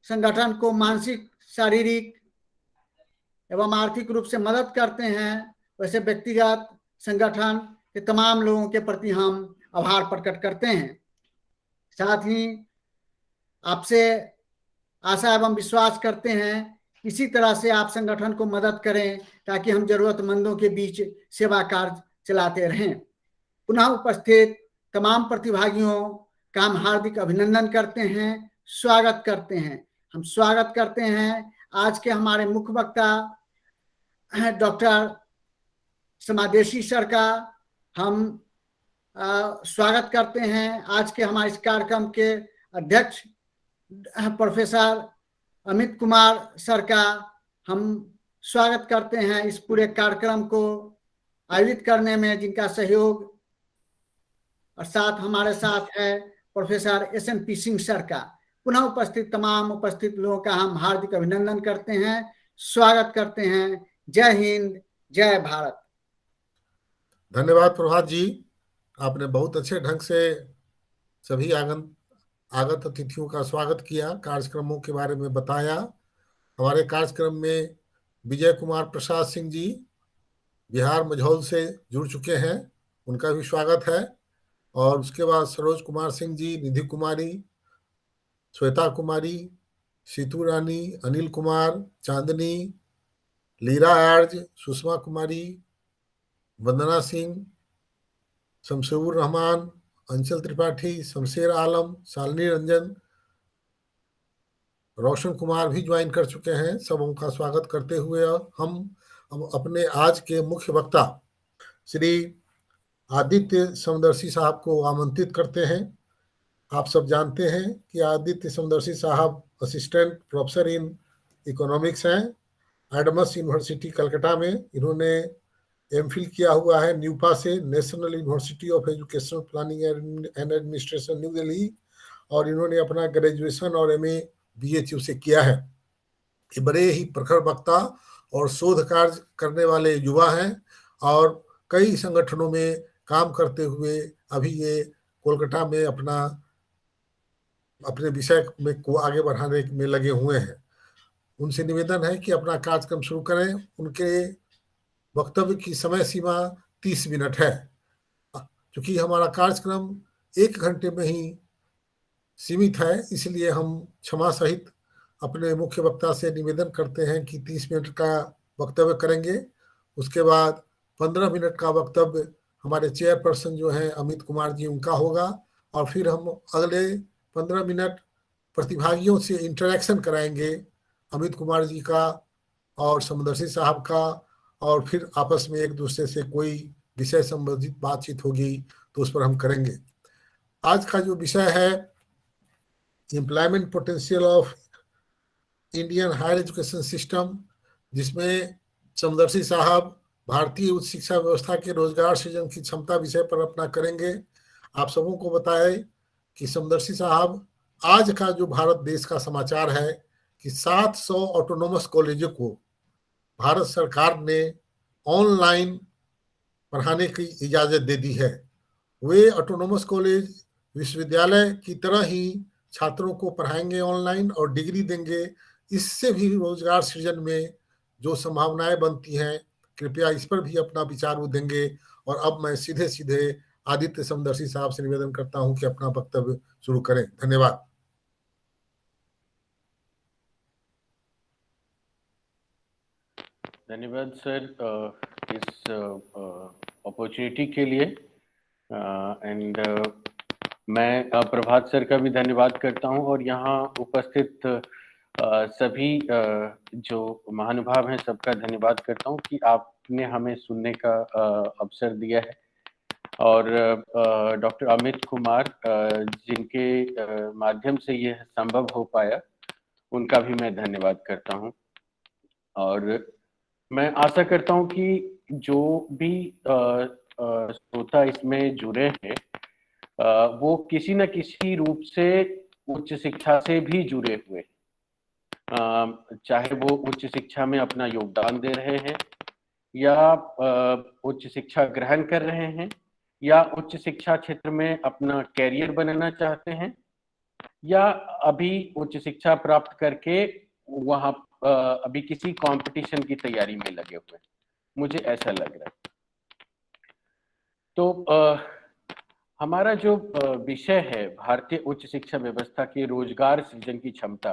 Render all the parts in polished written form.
संगठन को मानसिक, शारीरिक एवं आर्थिक रूप से मदद करते हैं, वैसे व्यक्तिगत संगठन के तमाम लोगों के प्रति हम आभार प्रकट करते हैं। साथ ही आपसे आशा एवं विश्वास करते हैं इसी तरह से आप संगठन को मदद करें ताकि हम जरूरतमंदों के बीच सेवा कार्य चलाते रहें। पुनः उपस्थित तमाम प्रतिभागियों का हम हार्दिक अभिनंदन करते हैं, स्वागत करते हैं। हम स्वागत करते हैं आज के हमारे मुख्य वक्ता डॉक्टर समादेशी सर का। हम स्वागत करते हैं आज के हमारे इस कार्यक्रम के अध्यक्ष प्रोफेसर अमित कुमार सर का। हम स्वागत करते हैं इस पूरे कार्यक्रम को आयोजित करने में जिनका सहयोग, और साथ हमारे साथ है प्रोफेसर SNP सिंह सर का। पुनः उपस्थित तमाम उपस्थित लोगों का हम हार्दिक अभिनंदन करते हैं, स्वागत करते हैं। जय हिंद, जय भारत। धन्यवाद प्रभात जी, आपने बहुत अच्छे ढंग से सभी आगत अतिथियों का स्वागत किया, कार्यक्रमों के बारे में बताया। हमारे कार्यक्रम में विजय कुमार प्रसाद सिंह जी बिहार मझौल से जुड़ चुके हैं, उनका भी स्वागत है। और उसके बाद सरोज कुमार सिंह जी, निधि कुमारी, श्वेता कुमारी, सीतू रानी, अनिल कुमार, चांदनी, लीरा आर्ज, सुषमा कुमारी, वंदना सिंह, शमशेरुर रहमान, अंचल त्रिपाठी, शमशेर आलम, शालिनी रंजन, रोशन कुमार भी ज्वाइन कर चुके हैं। सबों का स्वागत करते हुए हम अपने आज के मुख्य वक्ता श्री आदित्य समदर्शी साहब को आमंत्रित करते हैं। आप सब जानते हैं कि आदित्य समदर्शी साहब असिस्टेंट प्रोफेसर इन इकोनॉमिक्स हैं एडमस यूनिवर्सिटी कलकत्ता में। इन्होंने एमफिल किया हुआ है न्यूपा से, national university of educational planning and administration new Delhi, और इन्होंने अपना ग्रेजुएशन और MA BHU से किया है। ये बड़े ही प्रखर वक्ता और शोध कार्य करने वाले युवा हैं और कई संगठनों में काम करते हुए अभी ये कोलकाता में अपने विषय में को आगे बढ़ाने में लगे हुए हैं। उनसे निवेदन है कि अपना कार्यक्रम शुरू करें। उनके वक्तव्य की समय सीमा 30 मिनट है। क्योंकि हमारा कार्यक्रम 1 घंटे में ही सीमित है, इसलिए हम क्षमा सहित अपने मुख्य वक्ता से निवेदन करते हैं कि 30 मिनट का वक्तव्य करेंगे। उसके बाद 15 मिनट का वक्तव्य हमारे चेयरपर्सन जो हैं अमित कुमार जी, उनका होगा, और फिर हम अगले 15 मिनट प्रतिभागियों से इंटरेक्शन कराएंगे, अमित कुमार जी का और समदर्शी साहब का, और फिर आपस में एक दूसरे से कोई विषय संबंधित बातचीत होगी तो उस पर हम करेंगे। आज का जो विषय है employment potential of Indian higher education system, जिसमें समदर्शी साहब भारतीय उच्च शिक्षा व्यवस्था के रोजगार सृजन की क्षमता विषय पर अपना करेंगे। आप सबों को बताएं कि समदर्शी साहब आज का जो भारत देश का समाचार है कि 700 ऑटोनोमस कॉलेजों को भारत सरकार ने ऑनलाइन पढ़ाने की इजाजत दे दी है। वे ऑटोनोमस कॉलेज विश्वविद्यालय की तरह ही छात्रों को पढ़ाएंगे ऑनलाइन और डिग्री देंगे। इससे भी रोजगार सृजन में जो संभावनाएं बनती हैं, कृपया इस पर भी अपना विचार वो देंगे। और अब मैं सीधे सीधे आदित्य समदर्शी साहब से निवेदन करता हूं कि अपना वक्तव्य शुरू करें। धन्यवाद। धन्यवाद सर इस अपॉर्चुनिटी के लिए। एंड मैं प्रभात सर का भी धन्यवाद करता हूं, और यहाँ उपस्थित सभी जो महानुभाव हैं सबका धन्यवाद करता हूं कि आपने हमें सुनने का अवसर दिया है। और डॉक्टर अमित कुमार जिनके माध्यम से यह संभव हो पाया, उनका भी मैं धन्यवाद करता हूं। और मैं आशा करता हूं कि जो भी श्रोता इसमें जुड़े हैं वो किसी न किसी रूप से उच्च शिक्षा से भी जुड़े हुए हैं, चाहे वो उच्च शिक्षा में अपना योगदान दे रहे हैं या उच्च शिक्षा ग्रहण कर रहे हैं या उच्च शिक्षा क्षेत्र में अपना कैरियर बनाना चाहते हैं या अभी उच्च शिक्षा प्राप्त करके वहां अभी किसी कंपटीशन की तैयारी में लगे हुए हैं, मुझे ऐसा लग रहा है। तो हमारा जो विषय है भारतीय उच्च शिक्षा व्यवस्था के रोजगार सृजन की क्षमता,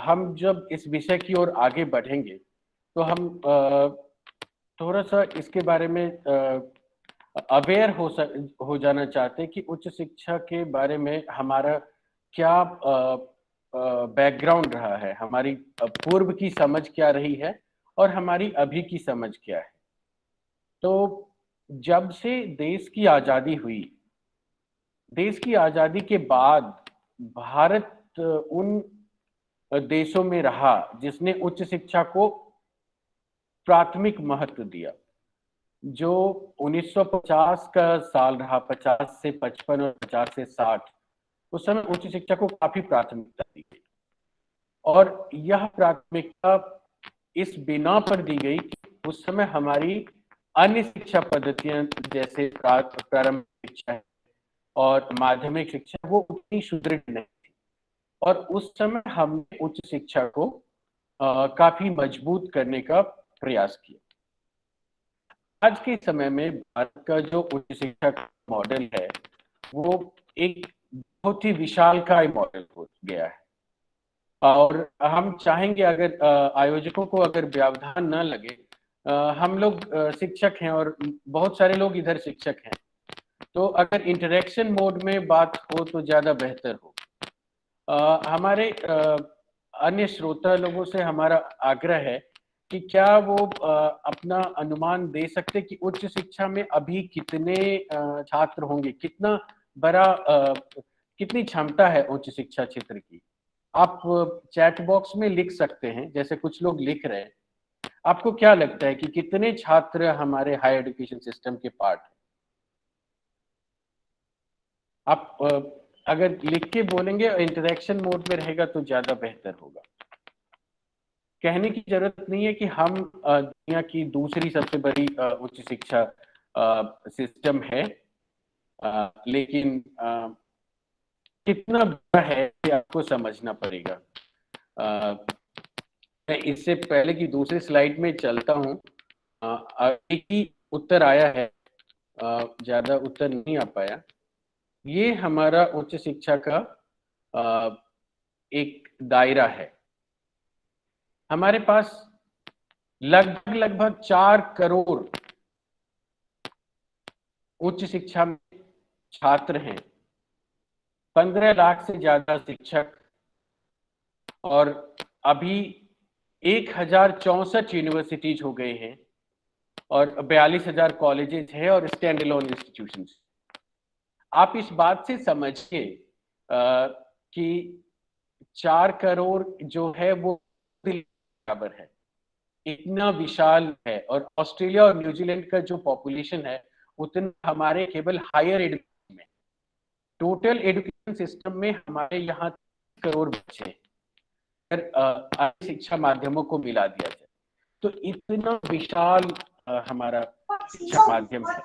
हम जब इस विषय की ओर आगे बढ़ेंगे तो हम थोड़ा सा इसके बारे में अवेयर हो जाना चाहते हैं कि उच्च शिक्षा के बारे में हमारा क्या बैकग्राउंड रहा है, हमारी पूर्व की समझ क्या रही है और हमारी अभी की समझ क्या है। तो जब से देश की आजादी हुई, देश की आजादी के बाद भारत उन देशों में रहा जिसने उच्च शिक्षा को प्राथमिक महत्व दिया। जो 1950 का साल रहा, 50 से 55 और 50 से 60, उस समय उच्च शिक्षा को काफी प्राथमिकता दी गई और यह प्राथमिकता इस बिना पर दी गई कि उस समय हमारी अन्य शिक्षा पद्धतियां जैसे प्रारंभिक शिक्षा और माध्यमिक शिक्षा वो उतनी सुदृढ़ नहीं थी और उस समय हमने उच्च शिक्षा को काफी मजबूत करने का प्रयास किया। आज के समय में भारत का जो उच्च शिक्षा का मॉडल है वो एक बहुत ही विशालकाय मॉडल हो गया है और हम चाहेंगे अगर आयोजकों को अगर व्यवधान न लगे, हम लोग शिक्षक हैं और बहुत सारे लोग इधर शिक्षक हैं, तो अगर इंटरेक्शन मोड में बात हो तो ज्यादा बेहतर हो। हमारे अन्य श्रोता लोगों से हमारा आग्रह है कि क्या वो अपना अनुमान दे सकते कि उच्च शिक्षा में अभी कितने छात्र होंगे, कितना बड़ा कितनी क्षमता है उच्च शिक्षा क्षेत्र की। आप चैट बॉक्स में लिख सकते हैं, जैसे कुछ लोग लिख रहे हैं। आपको क्या लगता है कि कितने छात्र हमारे हायर एजुकेशन सिस्टम के पार्ट हैं? आप अगर लिख के बोलेंगे इंटरेक्शन मोड में रहेगा तो ज्यादा बेहतर होगा। कहने की जरूरत नहीं है कि हम दुनिया की दूसरी सबसे बड़ी उच्च शिक्षा सिस्टम है, लेकिन कितना बड़ा है ये आपको समझना पड़ेगा। मैं इससे पहले कि दूसरी स्लाइड में चलता हूँ, एक ही उत्तर आया है, ज्यादा उत्तर नहीं आ पाया। ये हमारा उच्च शिक्षा का एक दायरा है। हमारे पास लगभग 4 करोड़ उच्च शिक्षा में छात्र हैं, 15 लाख से ज्यादा शिक्षक और अभी 1064 यूनिवर्सिटीज हो गए हैं और 42,000 कॉलेजेस हैं और स्टैंड अलोन इंस्टीट्यूशंस। आप इस बात से समझिए कि 4 करोड़ जो है वो बराबर है, इतना विशाल है। और ऑस्ट्रेलिया और न्यूजीलैंड का जो पॉपुलेशन है उतना हमारे केवल हायर एजुकेशन में, टोटल एजुकेशन सिस्टम में हमारे यहाँ 30 करोड़ बच्चे, अगर शिक्षा माध्यमों को मिला दिया जाए तो इतना विशाल हमारा शिक्षा माध्यम है।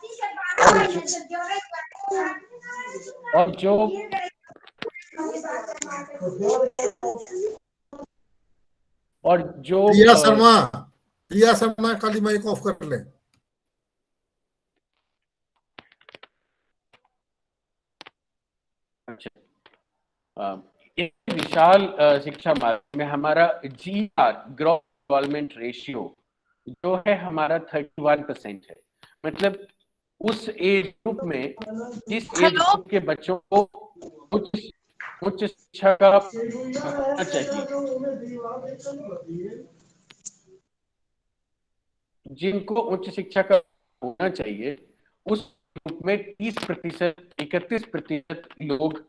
और जो प्रिया शर्मा काली माइक ऑफ कर ले। एक विशाल शिक्षा माध्यम में हमारा GR ग्रॉस इनरोलमेंट रेशियो जो है हमारा 31% है। मतलब उस एज ग्रुप में, जिस एज ग्रुप के बच्चों को उच्च शिक्षा का होना चाहिए, जिनको उच्च शिक्षा का होना चाहिए, उस ग्रुप में 30%, 31% लोग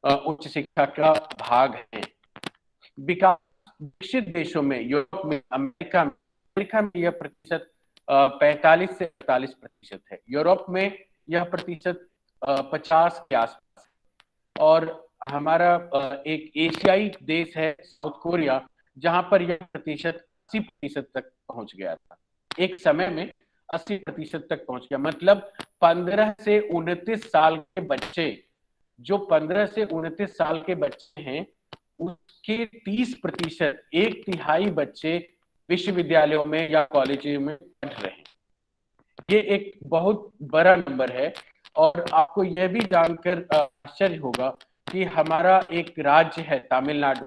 उच्च शिक्षा का भाग हैं। विकसित देशों में, यूरोप में, अमेरिका में यह प्रतिशत 45 से 48% है। यूरोप में यह प्रतिशत 50 के आसपास। और हमारा एक एशियाई देश है साउथ कोरिया, जहां पर यह प्रतिशत 80% तक पहुंच गया था। एक समय में 80% तक पहुंच गया। मतलब 15 से 29 साल के बच्चे जो 15 से 29 साल के बच्चे हैं उसके 30%, 1/3 बच्चे विश्वविद्यालयों में या कॉलेजों में पढ़ रहे हैं। ये एक बहुत बड़ा नंबर है। और आपको यह भी जानकर आश्चर्य होगा कि हमारा एक राज्य है तमिलनाडु,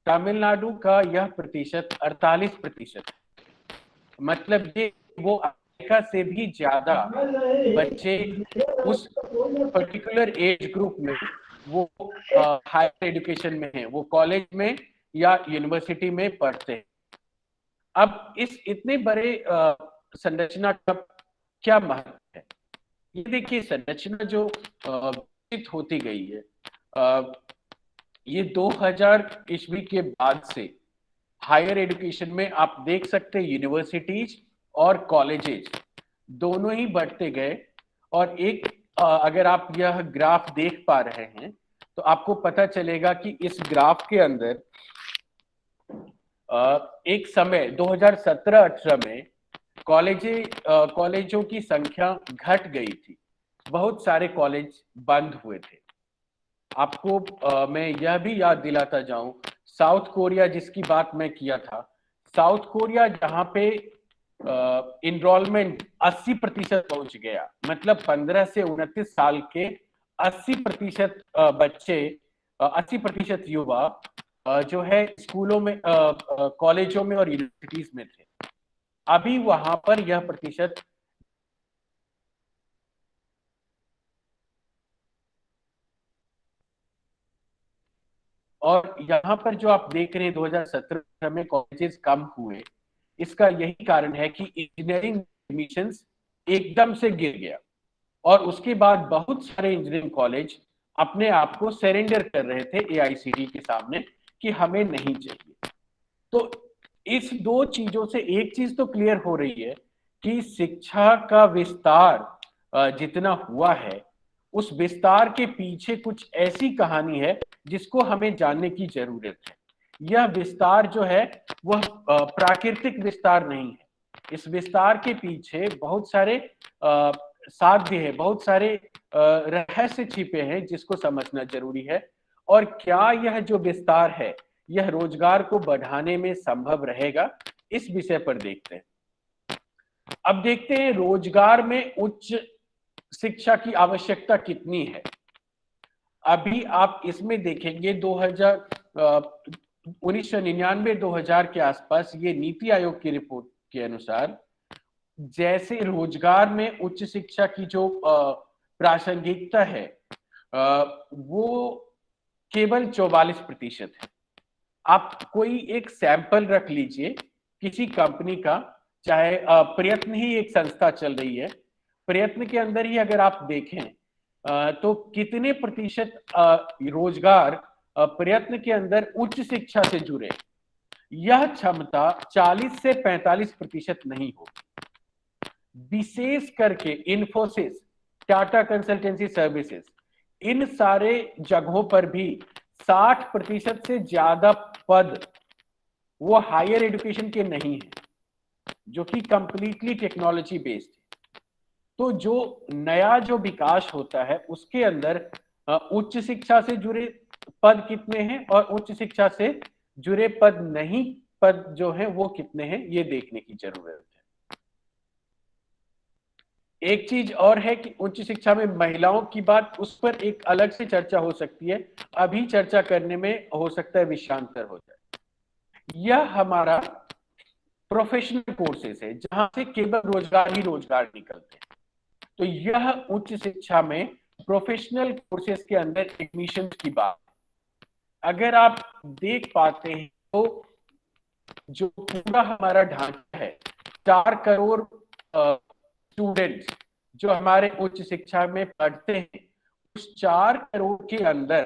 तमिलनाडु का यह प्रतिशत 48%। मतलब ये वो अमेरिका से भी ज्यादा बच्चे उस पर्टिकुलर एज ग्रुप में वो हायर एजुकेशन में है, वो कॉलेज में या यूनिवर्सिटी में पढ़ते हैं। अब इस इतने बड़े संरचना का क्या महत्व है? ये देखिए, संरचना जो विकसित होती गई है, ये 2000 ईस्वी के बाद से हायर एजुकेशन में आप देख सकते हैं यूनिवर्सिटीज और कॉलेजेस दोनों ही बढ़ते गए। और एक अगर आप यह ग्राफ देख पा रहे हैं तो आपको पता चलेगा कि इस ग्राफ के अंदर एक समय 2017-18 में कॉलेजों की संख्या घट गई थी, बहुत सारे कॉलेज बंद हुए थे। आपको मैं यह भी याद दिलाता जाऊं, साउथ कोरिया जिसकी बात मैं किया था, साउथ कोरिया जहां पे इनरोलमेंट 80% पहुंच गया, मतलब 15 से 29 साल के 80% बच्चे, 80% युवा जो है स्कूलों में, कॉलेजों में और यूनिवर्सिटीज में थे। अभी वहां पर यह प्रतिशत और यहाँ पर जो आप देख रहे हैं 2017 में कॉलेजेस कम हुए, इसका यही कारण है कि इंजीनियरिंग एडमिशंस एकदम से गिर गया और उसके बाद बहुत सारे इंजीनियरिंग कॉलेज अपने आप को सरेंडर कर रहे थे एआईसीटी के सामने कि हमें नहीं चाहिए। तो इस दो चीजों से एक चीज तो क्लियर हो रही है कि शिक्षा का विस्तार जितना हुआ है, उस विस्तार के पीछे कुछ ऐसी कहानी है जिसको हमें जानने की जरूरत है। यह विस्तार जो है वह प्राकृतिक विस्तार नहीं है। इस विस्तार के पीछे बहुत सारे साध्य है, बहुत सारे रहस्य छिपे हैं जिसको समझना जरूरी है। और क्या यह जो विस्तार है यह रोजगार को बढ़ाने में संभव रहेगा, इस विषय पर देखते हैं। अब देखते हैं रोजगार में उच्च शिक्षा की आवश्यकता कितनी है। अभी आप इसमें देखेंगे 1999-2000 के आसपास ये नीति आयोग की रिपोर्ट के अनुसार जैसे रोजगार में उच्च शिक्षा की जो प्रासंगिकता है वो केवल 44% है। आप कोई एक सैंपल रख लीजिए किसी कंपनी का, चाहे प्रयत्न ही एक संस्था चल रही है, प्रयत्न के अंदर ही अगर आप देखें तो कितने प्रतिशत रोजगार प्रयत्न के अंदर उच्च शिक्षा से जुड़े, यह क्षमता 40 से 45% नहीं होगी। विशेष करके इन्फोसिस, टाटा कंसल्टेंसी सर्विसेज, इन सारे जगहों पर भी 60% से ज्यादा पद वो हायर एजुकेशन के नहीं है, जो कि कंप्लीटली टेक्नोलॉजी बेस्ड है। तो जो नया जो विकास होता है उसके अंदर उच्च शिक्षा से जुड़े पद कितने हैं और उच्च शिक्षा से जुड़े पद नहीं, पद जो है वो कितने हैं, ये देखने की जरूरत है। एक चीज और है कि उच्च शिक्षा में महिलाओं की बात, उस पर एक अलग से चर्चा हो सकती है, अभी चर्चा करने में हो सकता है विषयांतर हो जाए। यह हमारा प्रोफेशनल कोर्सेज है जहां से केवल रोजगार ही रोजगार निकलते हैं। तो यह उच्च शिक्षा में प्रोफेशनल कोर्सेज के अंदर एडमिशन की बात, अगर आप देख पाते हैं तो जो पूरा हमारा ढांचा है, 4 करोड़ स्टूडेंट्स जो हमारे उच्च शिक्षा में पढ़ते हैं, उस 4 करोड़ के अंदर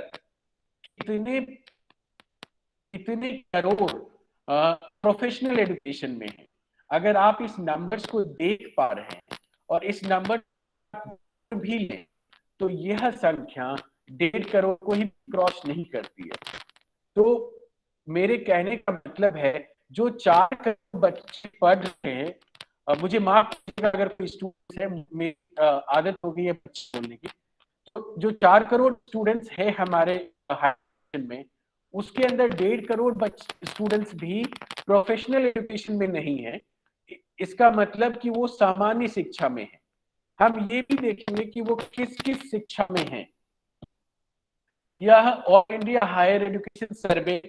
कितने करोड़ प्रोफेशनल एजुकेशन में है। अगर आप इस नंबर्स को देख पा रहे हैं और इस नंबर भी लें तो यह संख्या 1.5 करोड़ को ही क्रॉस नहीं करती है। तो मेरे कहने का मतलब है जो 4 करोड़ बच्चे पढ़ रहे हैं, मुझे माफ कीजिएगा अगर कोई स्टूडेंट है, मेरी आदत हो गई है बच्चे बोलने की, तो जो 4 करोड़ स्टूडेंट्स है हमारे में, उसके अंदर 1.5 करोड़ स्टूडेंट्स भी प्रोफेशनल एजुकेशन में नहीं है। इसका मतलब कि वो सामान्य शिक्षा में है। हम ये भी देखेंगे कि वो किस किस शिक्षा में है। यह ऑल इंडिया हायर एजुकेशन सर्वे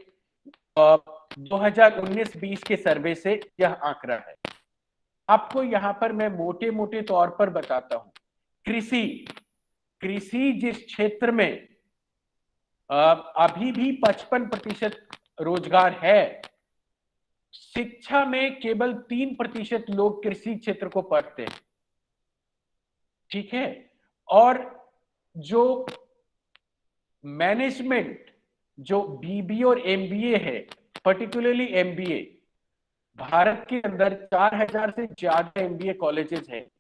2019-20 के सर्वे से यह आंकड़ा है। आपको यहाँ पर मैं मोटे मोटे तौर पर बताता हूं। कृषि जिस क्षेत्र में अभी भी 55% रोजगार है, शिक्षा में केवल 3% लोग कृषि क्षेत्र को पढ़ते हैं, ठीक है। और जो मैनेजमेंट, जो बीबीए और एमबीए है, पर्टिकुलरली एमबीए, भारत के अंदर 4000 से ज्यादा एमबीए कॉलेजेस हैं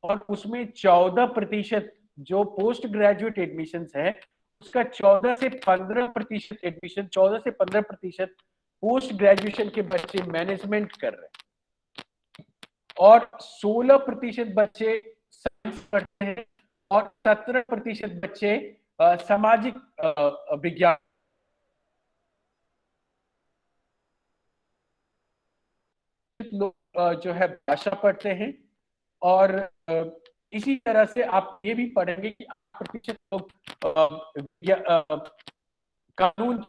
और उसमें 14% जो पोस्ट ग्रेजुएट एडमिशन है, उसका 14 से 15% एडमिशन, 14 से 15% पोस्ट ग्रेजुएशन के बच्चे मैनेजमेंट कर रहे हैं और 16% बच्चे साइंस पढ़ते हैं और 17% बच्चे सामाजिक विज्ञान लोग जो है भाषा पढ़ते हैं। और इसी तरह से आप ये भी पढ़ेंगे कि 8% लोग कानून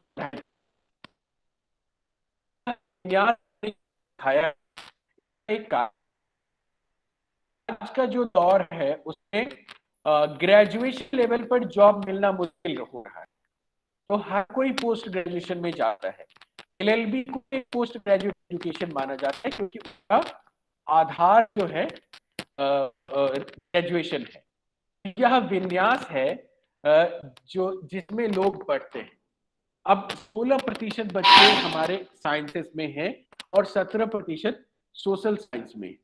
खाया। एक आज का जो दौर है उसमें ग्रेजुएशन लेवल पर जॉब मिलना मुश्किल हो रहा है, तो हर कोई पोस्ट ग्रेजुएशन में जाता है। एलएलबी को एक पोस्ट ग्रेजुएट एजुकेशन माना जाता है क्योंकि उसका आधार जो है ग्रेजुएशन है। यह विन्यास है जो जिसमें लोग पढ़ते हैं। अब 16% बच्चे हमारे साइंसेस में हैं और 17% सोशल साइंस में।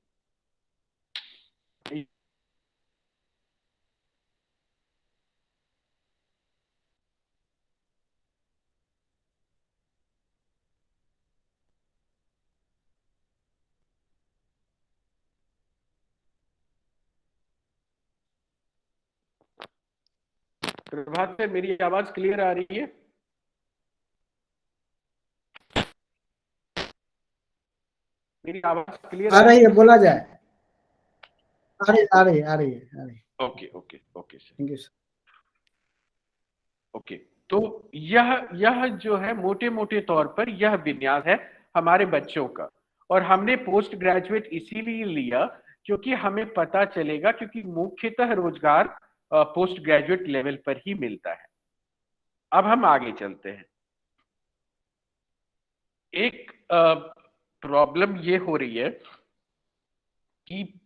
प्रभात से मेरी आवाज क्लियर आ रही है? मेरी आवाज क्लियर आ रही है, बोला जाए। आ रही है। Okay sir, thank you sir. Okay. तो यह जो है मोटे मोटे तौर पर यह विन्यास है हमारे बच्चों का। और हमने पोस्ट ग्रेजुएट इसीलिए लिया क्योंकि हमें पता चलेगा, क्योंकि मुख्यतः रोजगार पोस्ट ग्रेजुएट लेवल पर ही मिलता है। अब हम आगे चलते हैं। एक प्रॉब्लम ये हो रही है कि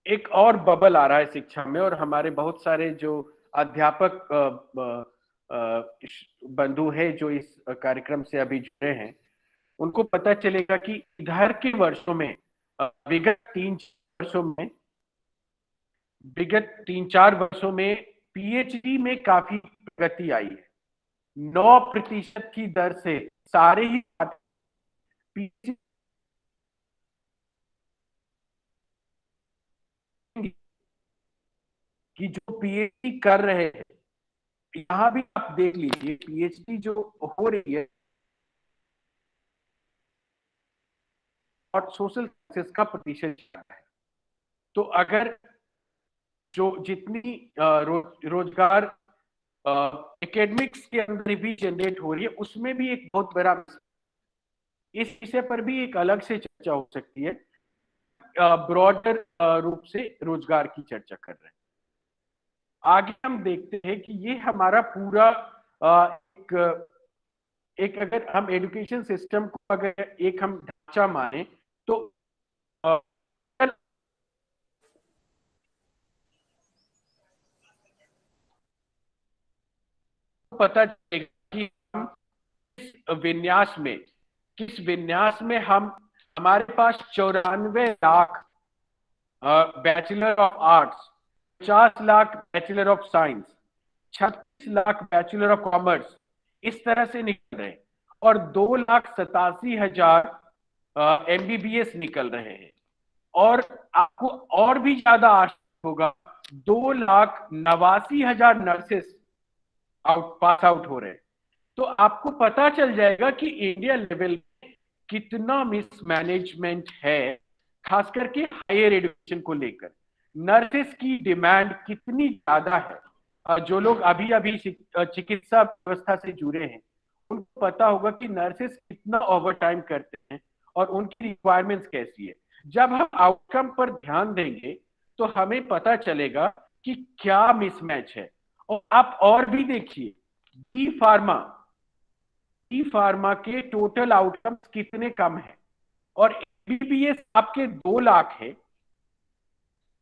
एक और बबल आ रहा है शिक्षा में, और हमारे बहुत सारे जो अध्यापक बंधु हैं जो इस कार्यक्रम से अभी जुड़े हैं, उनको पता चलेगा कि इधर के वर्षों में विगत 3-4 वर्षों में पीएचडी में काफी प्रगति आई है। 9% की दर से सारे ही पीएचडी कि जो पीएचडी कर रहे हैं, यहां भी आप देख लीजिए पीएचडी जो हो रही है और सोशल साइंसेस का प्रतिशत है। तो अगर जो जितनी रोजगार एकेडमिक्स के अंदर भी जनरेट हो रही है, उसमें भी एक बहुत बड़ा, इस विषय पर भी एक अलग से चर्चा हो सकती है। ब्रॉडर रूप से रोजगार की चर्चा कर रहे हैं। आगे हम देखते हैं कि ये हमारा पूरा एक अगर हम एजुकेशन सिस्टम को अगर एक हम ढांचा माने तो पता चलेगा कि हम किस विन्यास में हम, हमारे पास 94 lakh bachelor of arts, 50 lakh bachelor of science, 36 lakh bachelor of commerce इस तरह से निकल रहे हैं, और 2,87,000 एमबीबीएस निकल रहे हैं। और आपको और भी ज्यादा आश्चर्य होगा, 2,89,000 नर्सेस पास आउट हो रहे हैं, तो आपको पता चल जाएगा कि इंडिया लेवल में कितना मिसमैनेजमेंट है, खास करके हायर एजुकेशन को लेकर। नर्सेस की डिमांड कितनी ज्यादा है। जो लोग अभी अभी चिकित्सा व्यवस्था से जुड़े हैं उनको पता होगा कि नर्सेस कितना ओवर टाइम करते हैं और उनकी रिक्वायरमेंट्स कैसी है। जब हम आउटकम पर ध्यान देंगे तो हमें पता चलेगा कि क्या मिसमैच है। और आप और भी देखिए, बी फार्मा के टोटल आउटकम्स कितने कम है और एमबीबीएस आपके 2 लाख है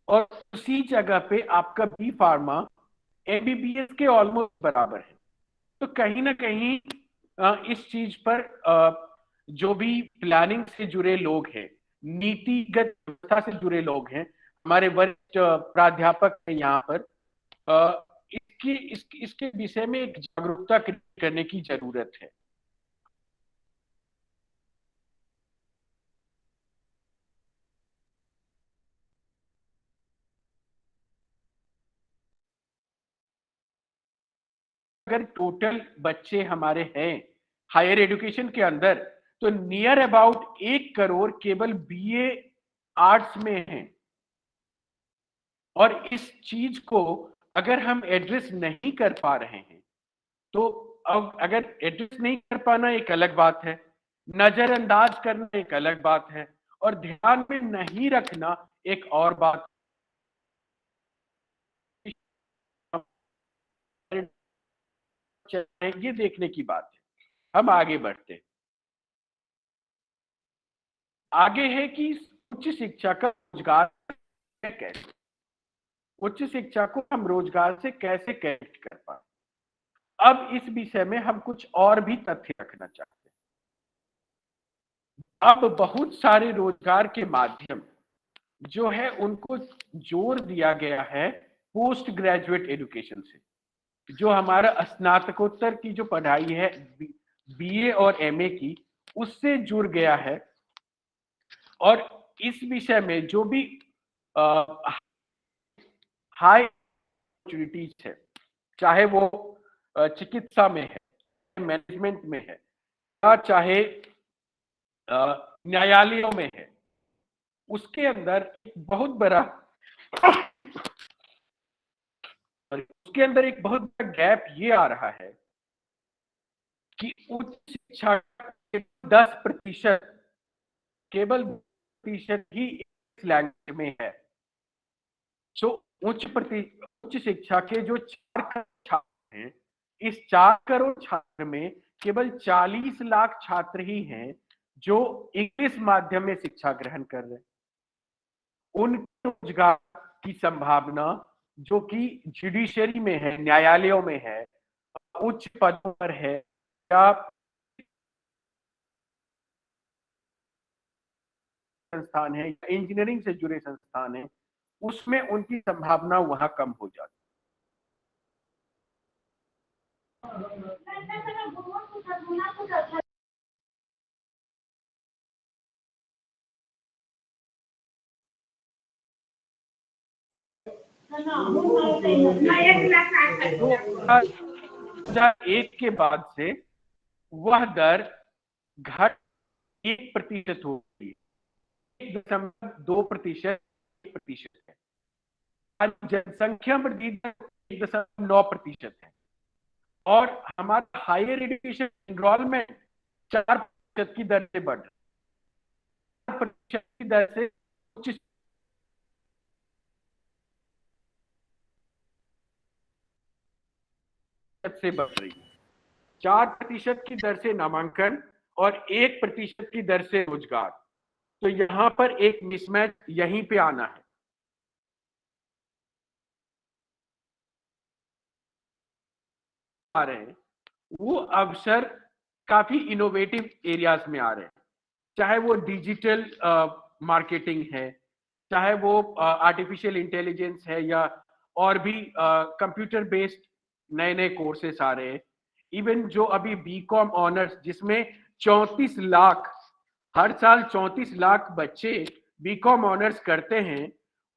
और उसी जगह पे आपका बी फार्मा एमबीबीएस के ऑलमोस्ट बराबर है। तो कहीं ना कहीं इस चीज पर जो भी प्लानिंग से जुड़े लोग हैं, नीतिगत व्यवस्था से जुड़े लोग हैं, हमारे वरिष्ठ प्राध्यापक हैं यहाँ पर, इसके विषय में एक जागरूकता करने की जरूरत है। अगर टोटल बच्चे हमारे हैं हायर एजुकेशन के अंदर, तो नियर अबाउट 1 करोड़ केवल बीए आर्ट्स में हैं। और इस चीज को अगर हम एड्रेस नहीं कर पा रहे हैं, तो अब अगर एड्रेस नहीं कर पाना एक अलग बात है, नजरअंदाज करना एक अलग बात है, और ध्यान में नहीं रखना एक और बात है। ये देखने की बात है। हम आगे बढ़ते हैं। आगे है कि उच्च शिक्षा का रोजगार कैसे, उच्च शिक्षा को हम रोजगार से कैसे कनेक्ट कर पाए। अब इस विषय में हम कुछ और भी तथ्य रखना चाहते हैं। अब बहुत सारे रोजगार के माध्यम जो है उनको जोड़ दिया गया है पोस्ट ग्रेजुएट एजुकेशन से। जो हमारा स्नातकोत्तर की जो पढ़ाई है बीए और एमए की, उससे जुड़ गया है। और इस विषय में जो भी हाई अपॉर्चुनिटीज है, चाहे वो चिकित्सा में है, मैनेजमेंट में है, या चाहे न्यायालयों में है, उसके अंदर बहुत बड़ा गैप ये आ रहा है कि उच्च शिक्षा के 10% केवल प्रतिशत ही इस लैंग्वेज में है। जो उच्च शिक्षा के जो 4 करोड़ छात्र हैं, इस 4 करोड़ छात्र में केवल 40 लाख छात्र ही हैं जो इंग्लिश माध्यम में शिक्षा ग्रहण कर रहे हैं। उनके रोजगार की संभावना जो कि जुडिशरी में है, न्यायालयों में है, उच्च पदों पर है, या संस्थान है, या इंजीनियरिंग से जुड़े संस्थान है, उसमें उनकी संभावना वहां कम हो जाती है। के बाद से वह दर घट 1% हो गई, 1.2% है। जनसंख्या वृद्धि दर 1.9% है। और हमारा हायर एजुकेशन एनरोलमेंट 4% की दर से बढ़ रहा है, 4% की दर से उच्च से बढ़ रही है। 4% की दर से नामांकन और 1% की दर से रोजगार। तो यहां पर एक मिसमैच यहीं पे आना है। आ रहे हैं वो अवसर काफी इनोवेटिव एरियाज में आ रहे हैं, चाहे वो डिजिटल मार्केटिंग है, चाहे वो आर्टिफिशियल इंटेलिजेंस है, या और भी कंप्यूटर बेस्ड नए नए कोर्सेस आ रहे हैं। इवन जो अभी बीकॉम ऑनर्स, जिसमें 34 लाख हर साल 34 लाख बच्चे बीकॉम ऑनर्स करते हैं,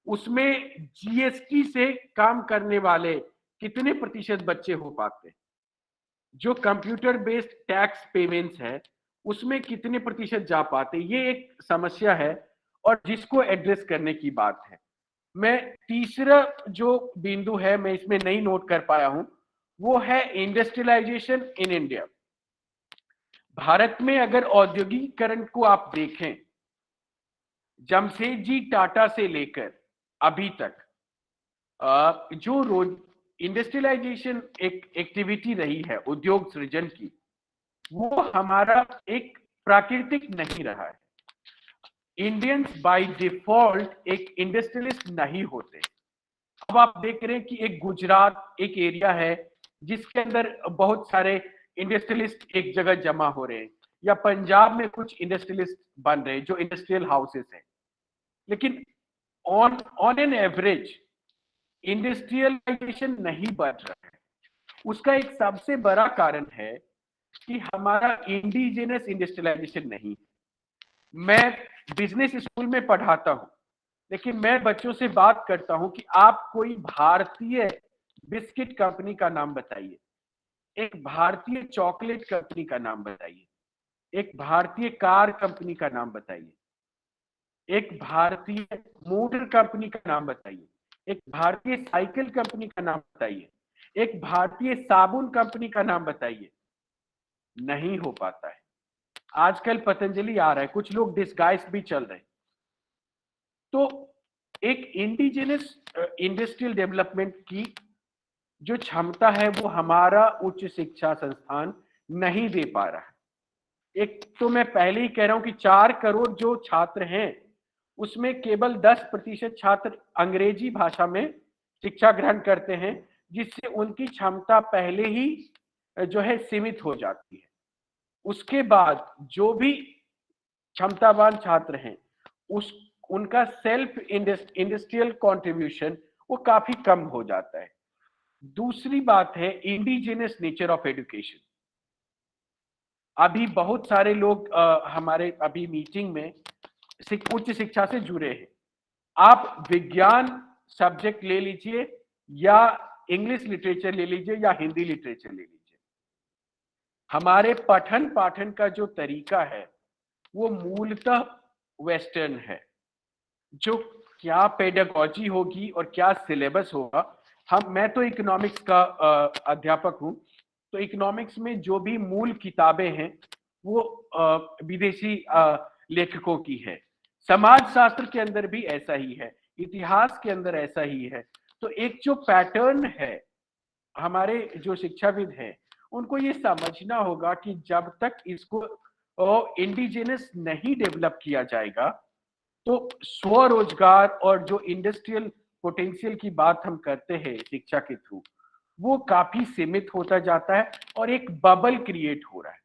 उसमें जीएसटी से काम करने वाले कितने प्रतिशत बच्चे हो पाते हैं? जो कंप्यूटर बेस्ड टैक्स पेमेंट्स है उसमें कितने प्रतिशत जा पाते, ये एक समस्या है और जिसको एड्रेस करने की बात है। मैं तीसरा जो बिंदु है मैं इसमें नहीं नोट कर पाया हूं, वो है इंडस्ट्रियलाइजेशन इन इंडिया। भारत में अगर औद्योगिकीकरण को आप देखें, जमशेदजी टाटा से लेकर अभी तक जो रोज इंडस्ट्रियलाइजेशन एक एक्टिविटी रही है उद्योग सृजन की, वो हमारा एक प्राकृतिक नहीं रहा है। इंडियंस बाय डिफॉल्ट एक इंडस्ट्रियलिस्ट नहीं होते। अब आप देख रहे हैं कि एक गुजरात एक एरिया है जिसके अंदर बहुत सारे इंडस्ट्रियलिस्ट एक जगह जमा हो रहे हैं, या पंजाब में कुछ इंडस्ट्रियलिस्ट बन रहे हैं जो इंडस्ट्रियल हाउसेस हैं, लेकिन ऑन एन एवरेज इंडस्ट्रियलाइजेशन नहीं बढ़ रहा है। उसका एक सबसे बड़ा कारण है कि हमारा इंडिजिनस इंडस्ट्रियलाइजेशन नहीं। मैं बिजनेस स्कूल में पढ़ाता हूं, लेकिन मैं बच्चों से बात करता हूं कि आप कोई भारतीय बिस्किट कंपनी का नाम बताइए, एक भारतीय चॉकलेट कंपनी का नाम बताइए, एक भारतीय कार कंपनी का नाम बताइए, एक भारतीय मोटर कंपनी का नाम बताइए, एक भारतीय साइकिल कंपनी का नाम बताइए, एक भारतीय साबुन कंपनी का नाम बताइए। नहीं हो पाता है। आजकल पतंजलि आ रहा है, कुछ लोग डिस्गाइज भी चल रहे हैं। तो एक इंडिजिनस इंडस्ट्रियल डेवलपमेंट की जो क्षमता है वो हमारा उच्च शिक्षा संस्थान नहीं दे पा रहा है। एक तो मैं पहले ही कह रहा हूं कि 4 करोड़ जो छात्र हैं उसमें केवल 10% छात्र अंग्रेजी भाषा में शिक्षा ग्रहण करते हैं, जिससे उनकी क्षमता पहले ही जो है सीमित हो जाती है। उसके बाद जो भी क्षमतावान छात्र हैं उनका सेल्फ इंडस्ट्रियल कंट्रीब्यूशन वो काफी कम हो जाता है। दूसरी बात है इंडिजिनस नेचर ऑफ एजुकेशन। अभी बहुत सारे लोग हमारे अभी मीटिंग में उच्च शिक्षा से जुड़े हैं। आप विज्ञान सब्जेक्ट ले लीजिए या इंग्लिश लिटरेचर ले लीजिए या हिंदी लिटरेचर ले लीजिए, हमारे पठन पाठन का जो तरीका है वो मूलतः वेस्टर्न है। जो क्या पेडागॉजी होगी और क्या सिलेबस होगा, मैं तो इकोनॉमिक्स का अध्यापक हूं, तो इकोनॉमिक्स में जो भी मूल किताबें हैं वो विदेशी लेखकों की है। समाजशास्त्र के अंदर भी ऐसा ही है, इतिहास के अंदर ऐसा ही है। तो एक जो पैटर्न है, हमारे जो शिक्षाविद हैं उनको ये समझना होगा कि जब तक इसको इंडिजिनस नहीं डेवलप किया जाएगा तो स्वरोजगार और जो इंडस्ट्रियल पोटेंशियल की बात हम करते हैं शिक्षा के थ्रू, वो काफी सीमित होता जाता है और एक बबल क्रिएट हो रहा है।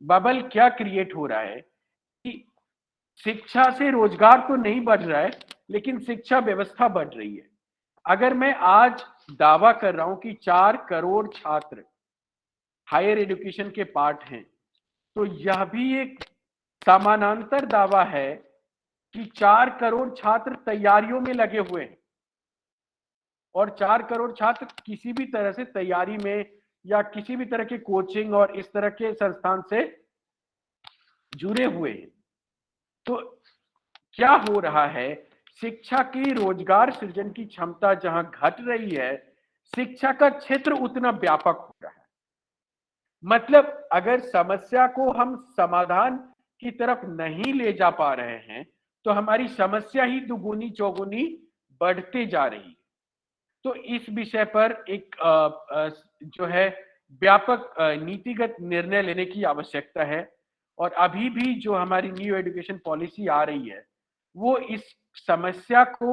बबल क्या क्रिएट हो रहा है कि शिक्षा से रोजगार तो नहीं बढ़ रहा है, लेकिन शिक्षा व्यवस्था बढ़ रही है। अगर मैं आज दावा कर रहा हूं कि 4 करोड़ छात्र हायर एजुकेशन के पार्ट हैं, तो यह भी एक समानांतर दावा है कि 4 करोड़ छात्र तैयारियों में लगे हुए हैं और 4 करोड़ छात्र किसी भी तरह से तैयारी में या किसी भी तरह के कोचिंग और इस तरह के संस्थान से जुड़े हुए हैं। तो क्या हो रहा है, शिक्षा की रोजगार सृजन की क्षमता जहां घट रही है, शिक्षा का क्षेत्र उतना व्यापक हो रहा है। मतलब अगर समस्या को हम समाधान की तरफ नहीं ले जा पा रहे हैं तो हमारी समस्या ही दुगुनी चौगुनी बढ़ते जा रही है। तो इस विषय पर एक जो है व्यापक नीतिगत निर्णय लेने की आवश्यकता है। और अभी भी जो हमारी न्यू एजुकेशन पॉलिसी आ रही है वो इस समस्या को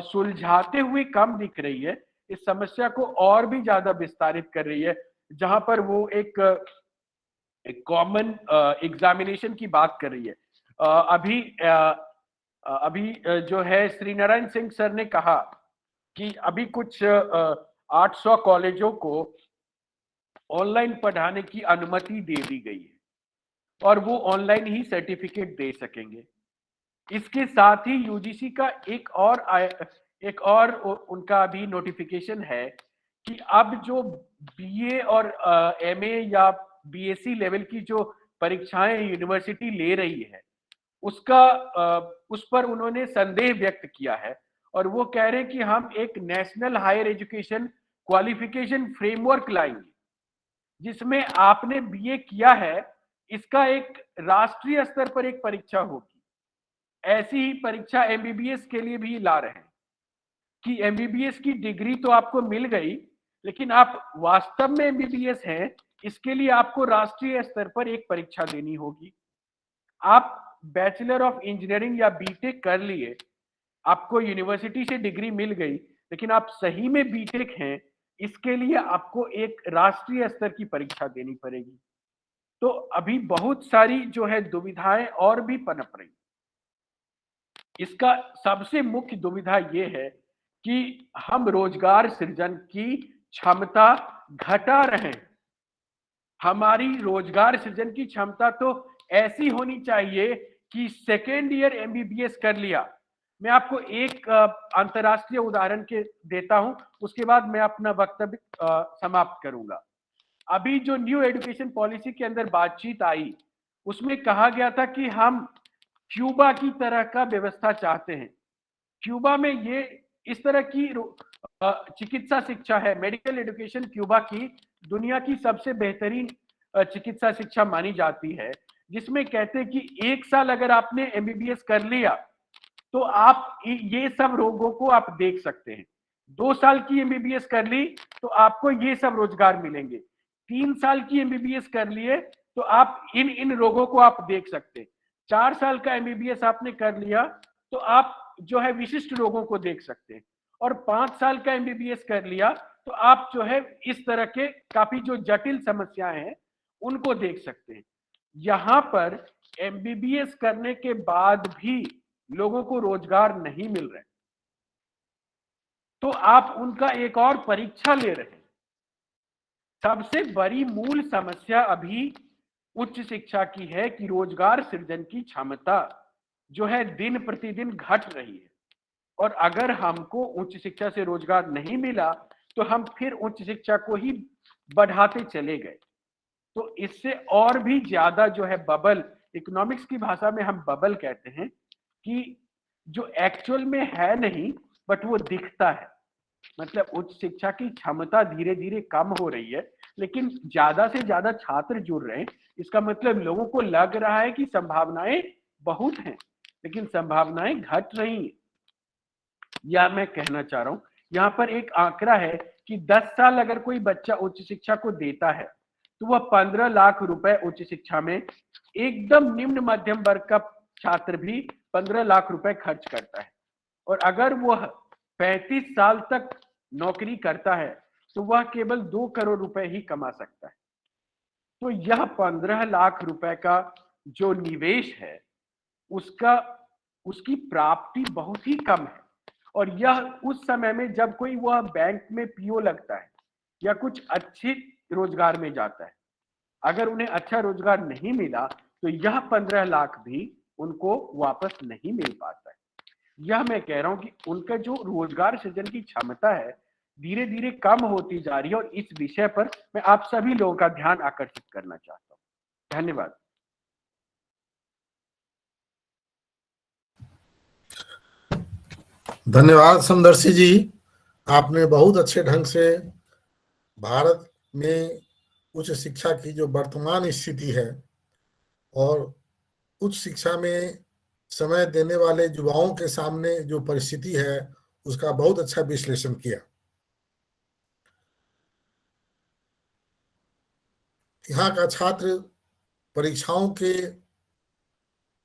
सुलझाते हुए कम दिख रही है, इस समस्या को और भी ज्यादा विस्तारित कर रही है, जहां पर वो एक कॉमन एग्जामिनेशन की बात कर रही है। अभी जो है श्री नारायण सिंह सर ने कहा कि अभी कुछ 800 कॉलेजों को ऑनलाइन पढ़ाने की अनुमति दे दी गई है और वो ऑनलाइन ही सर्टिफिकेट दे सकेंगे। इसके साथ ही यूजीसी का एक और उनका अभी नोटिफिकेशन है कि अब जो बीए और एमए या बीएससी लेवल की जो परीक्षाएं यूनिवर्सिटी ले रही है उस पर उन्होंने संदेह व्यक्त किया है और वो कह रहे हैं कि हम एक national higher education qualification framework लाएंगे जिसमें आपने बीए किया है इसका एक राष्ट्रीय स्तर पर एक परीक्षा होगी। ऐसी ही परीक्षा एमबीबीएस के लिए भी ला रहे हैं कि एमबीबीएस की डिग्री तो आपको मिल गई लेकिन आप वास्तव में एमबीबीएस हैं इसके लिए आपको राष्ट्रीय स्तर पर एक परीक्षा देनी होगी। आप बैचलर ऑफ इंजीनियरिंग या बीटेक कर लिए, आपको यूनिवर्सिटी से डिग्री मिल गई लेकिन आप सही में बीटेक हैं, इसके लिए आपको एक राष्ट्रीय स्तर की परीक्षा देनी पड़ेगी। तो अभी बहुत सारी जो है दुविधाएं और भी पनप रही। इसका सबसे मुख्य दुविधा ये है कि हम रोजगार सृजन की क्षमता घटा रहे हैं। हमारी रोजगार सृजन की क्षमता तो ऐसी होनी चाहिए कि सेकेंड ईयर एमबीबीएस कर लिया। मैं आपको एक अंतरराष्ट्रीय उदाहरण के देता हूं, उसके बाद मैं अपना वक्तव्य समाप्त करूंगा। अभी जो न्यू एजुकेशन पॉलिसी के अंदर बातचीत आई उसमें कहा गया था कि हम क्यूबा की तरह का व्यवस्था चाहते हैं। क्यूबा में ये इस तरह की चिकित्सा शिक्षा है, मेडिकल एजुकेशन क्यूबा की दुनिया की सबसे बेहतरीन चिकित्सा शिक्षा मानी जाती है, जिसमें कहते हैं कि 1 साल अगर आपने एमबीबीएस कर लिया तो आप ये सब रोगों को आप देख सकते हैं। 2 साल की एमबीबीएस कर ली तो आपको ये सब रोजगार मिलेंगे। 3 साल की एमबीबीएस कर लिए तो आप इन रोगों को आप देख सकते हैं। 4 साल का एमबीबीएस आपने कर लिया तो आप जो है विशिष्ट रोगों को देख सकते हैं और 5 साल का एमबीबीएस कर लिया तो आप जो है इस तरह के काफी जो जटिल समस्याएं हैं उनको देख सकते हैं। यहां पर एमबीबीएस करने के बाद भी लोगों को रोजगार नहीं मिल रहे तो आप उनका एक और परीक्षा ले रहे हैं। सबसे बड़ी मूल समस्या अभी उच्च शिक्षा की है कि रोजगार सृजन की क्षमता जो है दिन प्रतिदिन घट रही है और अगर हमको उच्च शिक्षा से रोजगार नहीं मिला तो हम फिर उच्च शिक्षा को ही बढ़ाते चले गए। तो इससे और भी ज्यादा जो है बबल, इकोनॉमिक्स की भाषा में हम बबल कहते हैं कि जो एक्चुअल में है नहीं बट वो दिखता है। मतलब उच्च शिक्षा की क्षमता धीरे धीरे कम हो रही है लेकिन ज्यादा से ज्यादा छात्र जुड़ रहे हैं। इसका मतलब लोगों को लग रहा है कि संभावनाएं बहुत हैं लेकिन संभावनाएं घट रही हैं। यह मैं कहना चाह रहा हूं। यहाँ पर एक आंकड़ा है कि 10 साल अगर कोई बच्चा उच्च शिक्षा को देता है तो वह 15 लाख रुपए उच्च शिक्षा में, एकदम निम्न मध्यम वर्ग का छात्र भी 15 लाख रुपए खर्च करता है और अगर वह 35 साल तक नौकरी करता है तो वह केवल 2 करोड़ रुपए ही कमा सकता है। तो यह 15 लाख रुपए का जो निवेश है उसकी प्राप्ति बहुत ही कम है और यह उस समय में जब कोई वह बैंक में पीओ लगता है या कुछ अच्छे रोजगार में जाता है, अगर उन्हें अच्छा रोजगार नहीं मिला तो यह 15 लाख भी उनको वापस नहीं मिल पाता है। यह मैं कह रहा हूं कि उनका जो रोजगार सृजन की क्षमता है धीरे धीरे कम होती जा रही है और इस विषय पर मैं आप सभी लोगों का ध्यान आकर्षित करना चाहता हूं। धन्यवाद। धन्यवाद समदर्शी जी, आपने बहुत अच्छे ढंग से भारत में उच्च शिक्षा की जो वर्तमान स्थिति है और उच्च शिक्षा में समय देने वाले युवाओं के सामने जो परिस्थिति है उसका बहुत अच्छा विश्लेषण किया। यहाँ का छात्र परीक्षाओं के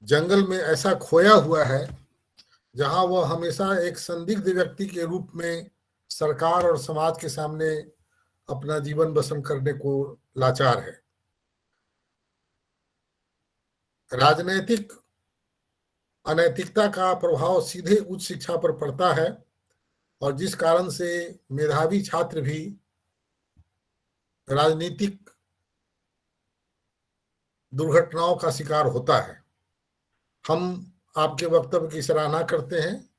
जंगल में ऐसा खोया हुआ है जहां वह हमेशा एक संदिग्ध व्यक्ति के रूप में सरकार और समाज के सामने अपना जीवन बसर करने को लाचार है। राजनैतिक अनैतिकता का प्रभाव सीधे उच्च शिक्षा पर पड़ता है और जिस कारण से मेधावी छात्र भी राजनीतिक दुर्घटनाओं का शिकार होता है। हम आपके वक्तव्य की सराहना करते हैं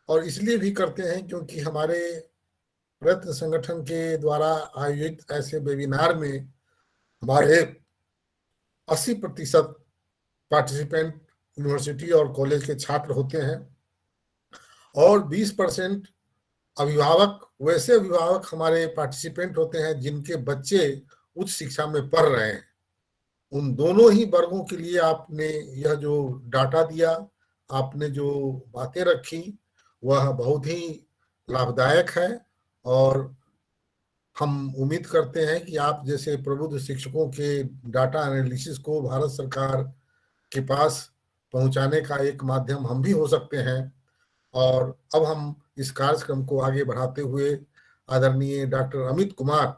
और इसलिए भी करते हैं क्योंकि हमारे प्रयत्न संगठन के द्वारा आयोजित ऐसे वेबिनार में हमारे 80% पार्टिसिपेंट यूनिवर्सिटी और कॉलेज के छात्र होते हैं और 20% अभिभावक, वैसे अभिभावक हमारे पार्टिसिपेंट होते हैं जिनके बच्चे उच्च शिक्षा में पढ़ रहे हैं। उन दोनों ही वर्गों के लिए आपने यह जो डाटा दिया, आपने जो बातें रखी, वह बहुत ही लाभदायक है और हम उम्मीद करते हैं कि आप जैसे प्रबुद्ध शिक्षकों के डाटा एनालिसिस को भारत सरकार के पास पहुंचाने का एक माध्यम हम भी हो सकते हैं। और अब हम इस कार्यक्रम को आगे बढ़ाते हुए आदरणीय डॉक्टर अमित कुमार,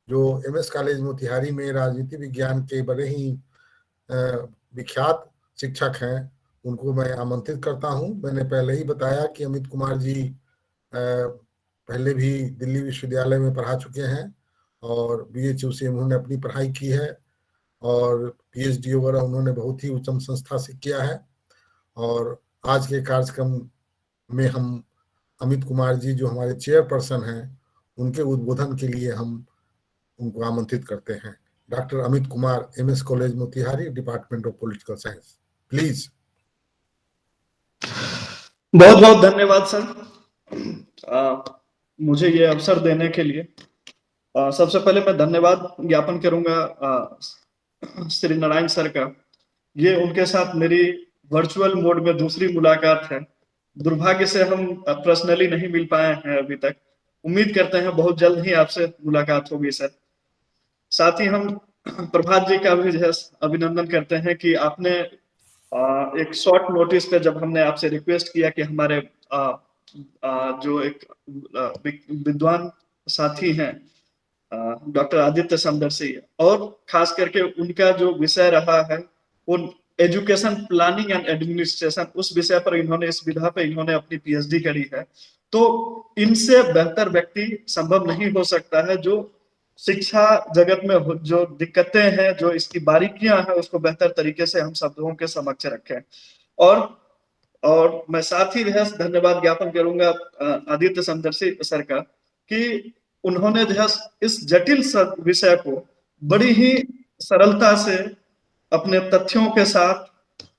जो एमएस कॉलेज मोतिहारी में राजनीति विज्ञान के बड़े ही विख्यात शिक्षक हैं, उनको मैं आमंत्रित करता हूं। मैंने पहले ही बताया कि अमित कुमार जी पहले भी दिल्ली विश्वविद्यालय में पढ़ा चुके हैं और BHU से उन्होंने अपनी पढ़ाई की है और PhD वगैरह उन्होंने बहुत ही उच्चतम संस्था से किया है। और आज के कार्यक्रम में हम अमित कुमार जी, जो हमारे चेयरपर्सन हैं, उनके उद्बोधन के लिए हम उनको आमंत्रित करते हैं। Doctor Amit Kumar, MS college Motihari, department of political science, please. बहुत बहुत धन्यवाद सर, मुझे ये अवसर देने के लिए। सबसे पहले मैं धन्यवाद ज्ञापन करूंगा श्री नारायण सर का। ये उनके साथ मेरी वर्चुअल मोड में दूसरी मुलाकात है। दुर्भाग्य से हम पर्सनली नहीं मिल पाए हैं अभी तक। उम्मीद करते हैं बहुत जल्द ही आपसे मुलाकात होगी सर। साथ ही हम प्रभात जी का भी जो है अभिनंदन करते हैं कि आपने एक शॉर्ट नोटिस पे, जब हमने आपसे रिक्वेस्ट किया कि हमारे जो एक विद्वान साथी हैं डॉक्टर आदित्य समदर्शी, और खास करके उनका जो विषय रहा है उन एजुकेशन प्लानिंग एंड एडमिनिस्ट्रेशन, उस विषय पर इन्होंने, इस विधा पे इन्होंने अपनी PhD करी है। तो इनसे बेहतर व्यक्ति संभव नहीं हो सकता है जो शिक्षा जगत में जो दिक्कतें हैं, जो इसकी बारीकियां हैं, उसको बेहतर तरीके से हम शब्दों के समक्ष रखें। और मैं साथ ही धन्यवाद ज्ञापन करूंगा आदित्य समदर्शी सर का कि उन्होंने जो है इस जटिल विषय को बड़ी ही सरलता से अपने तथ्यों के साथ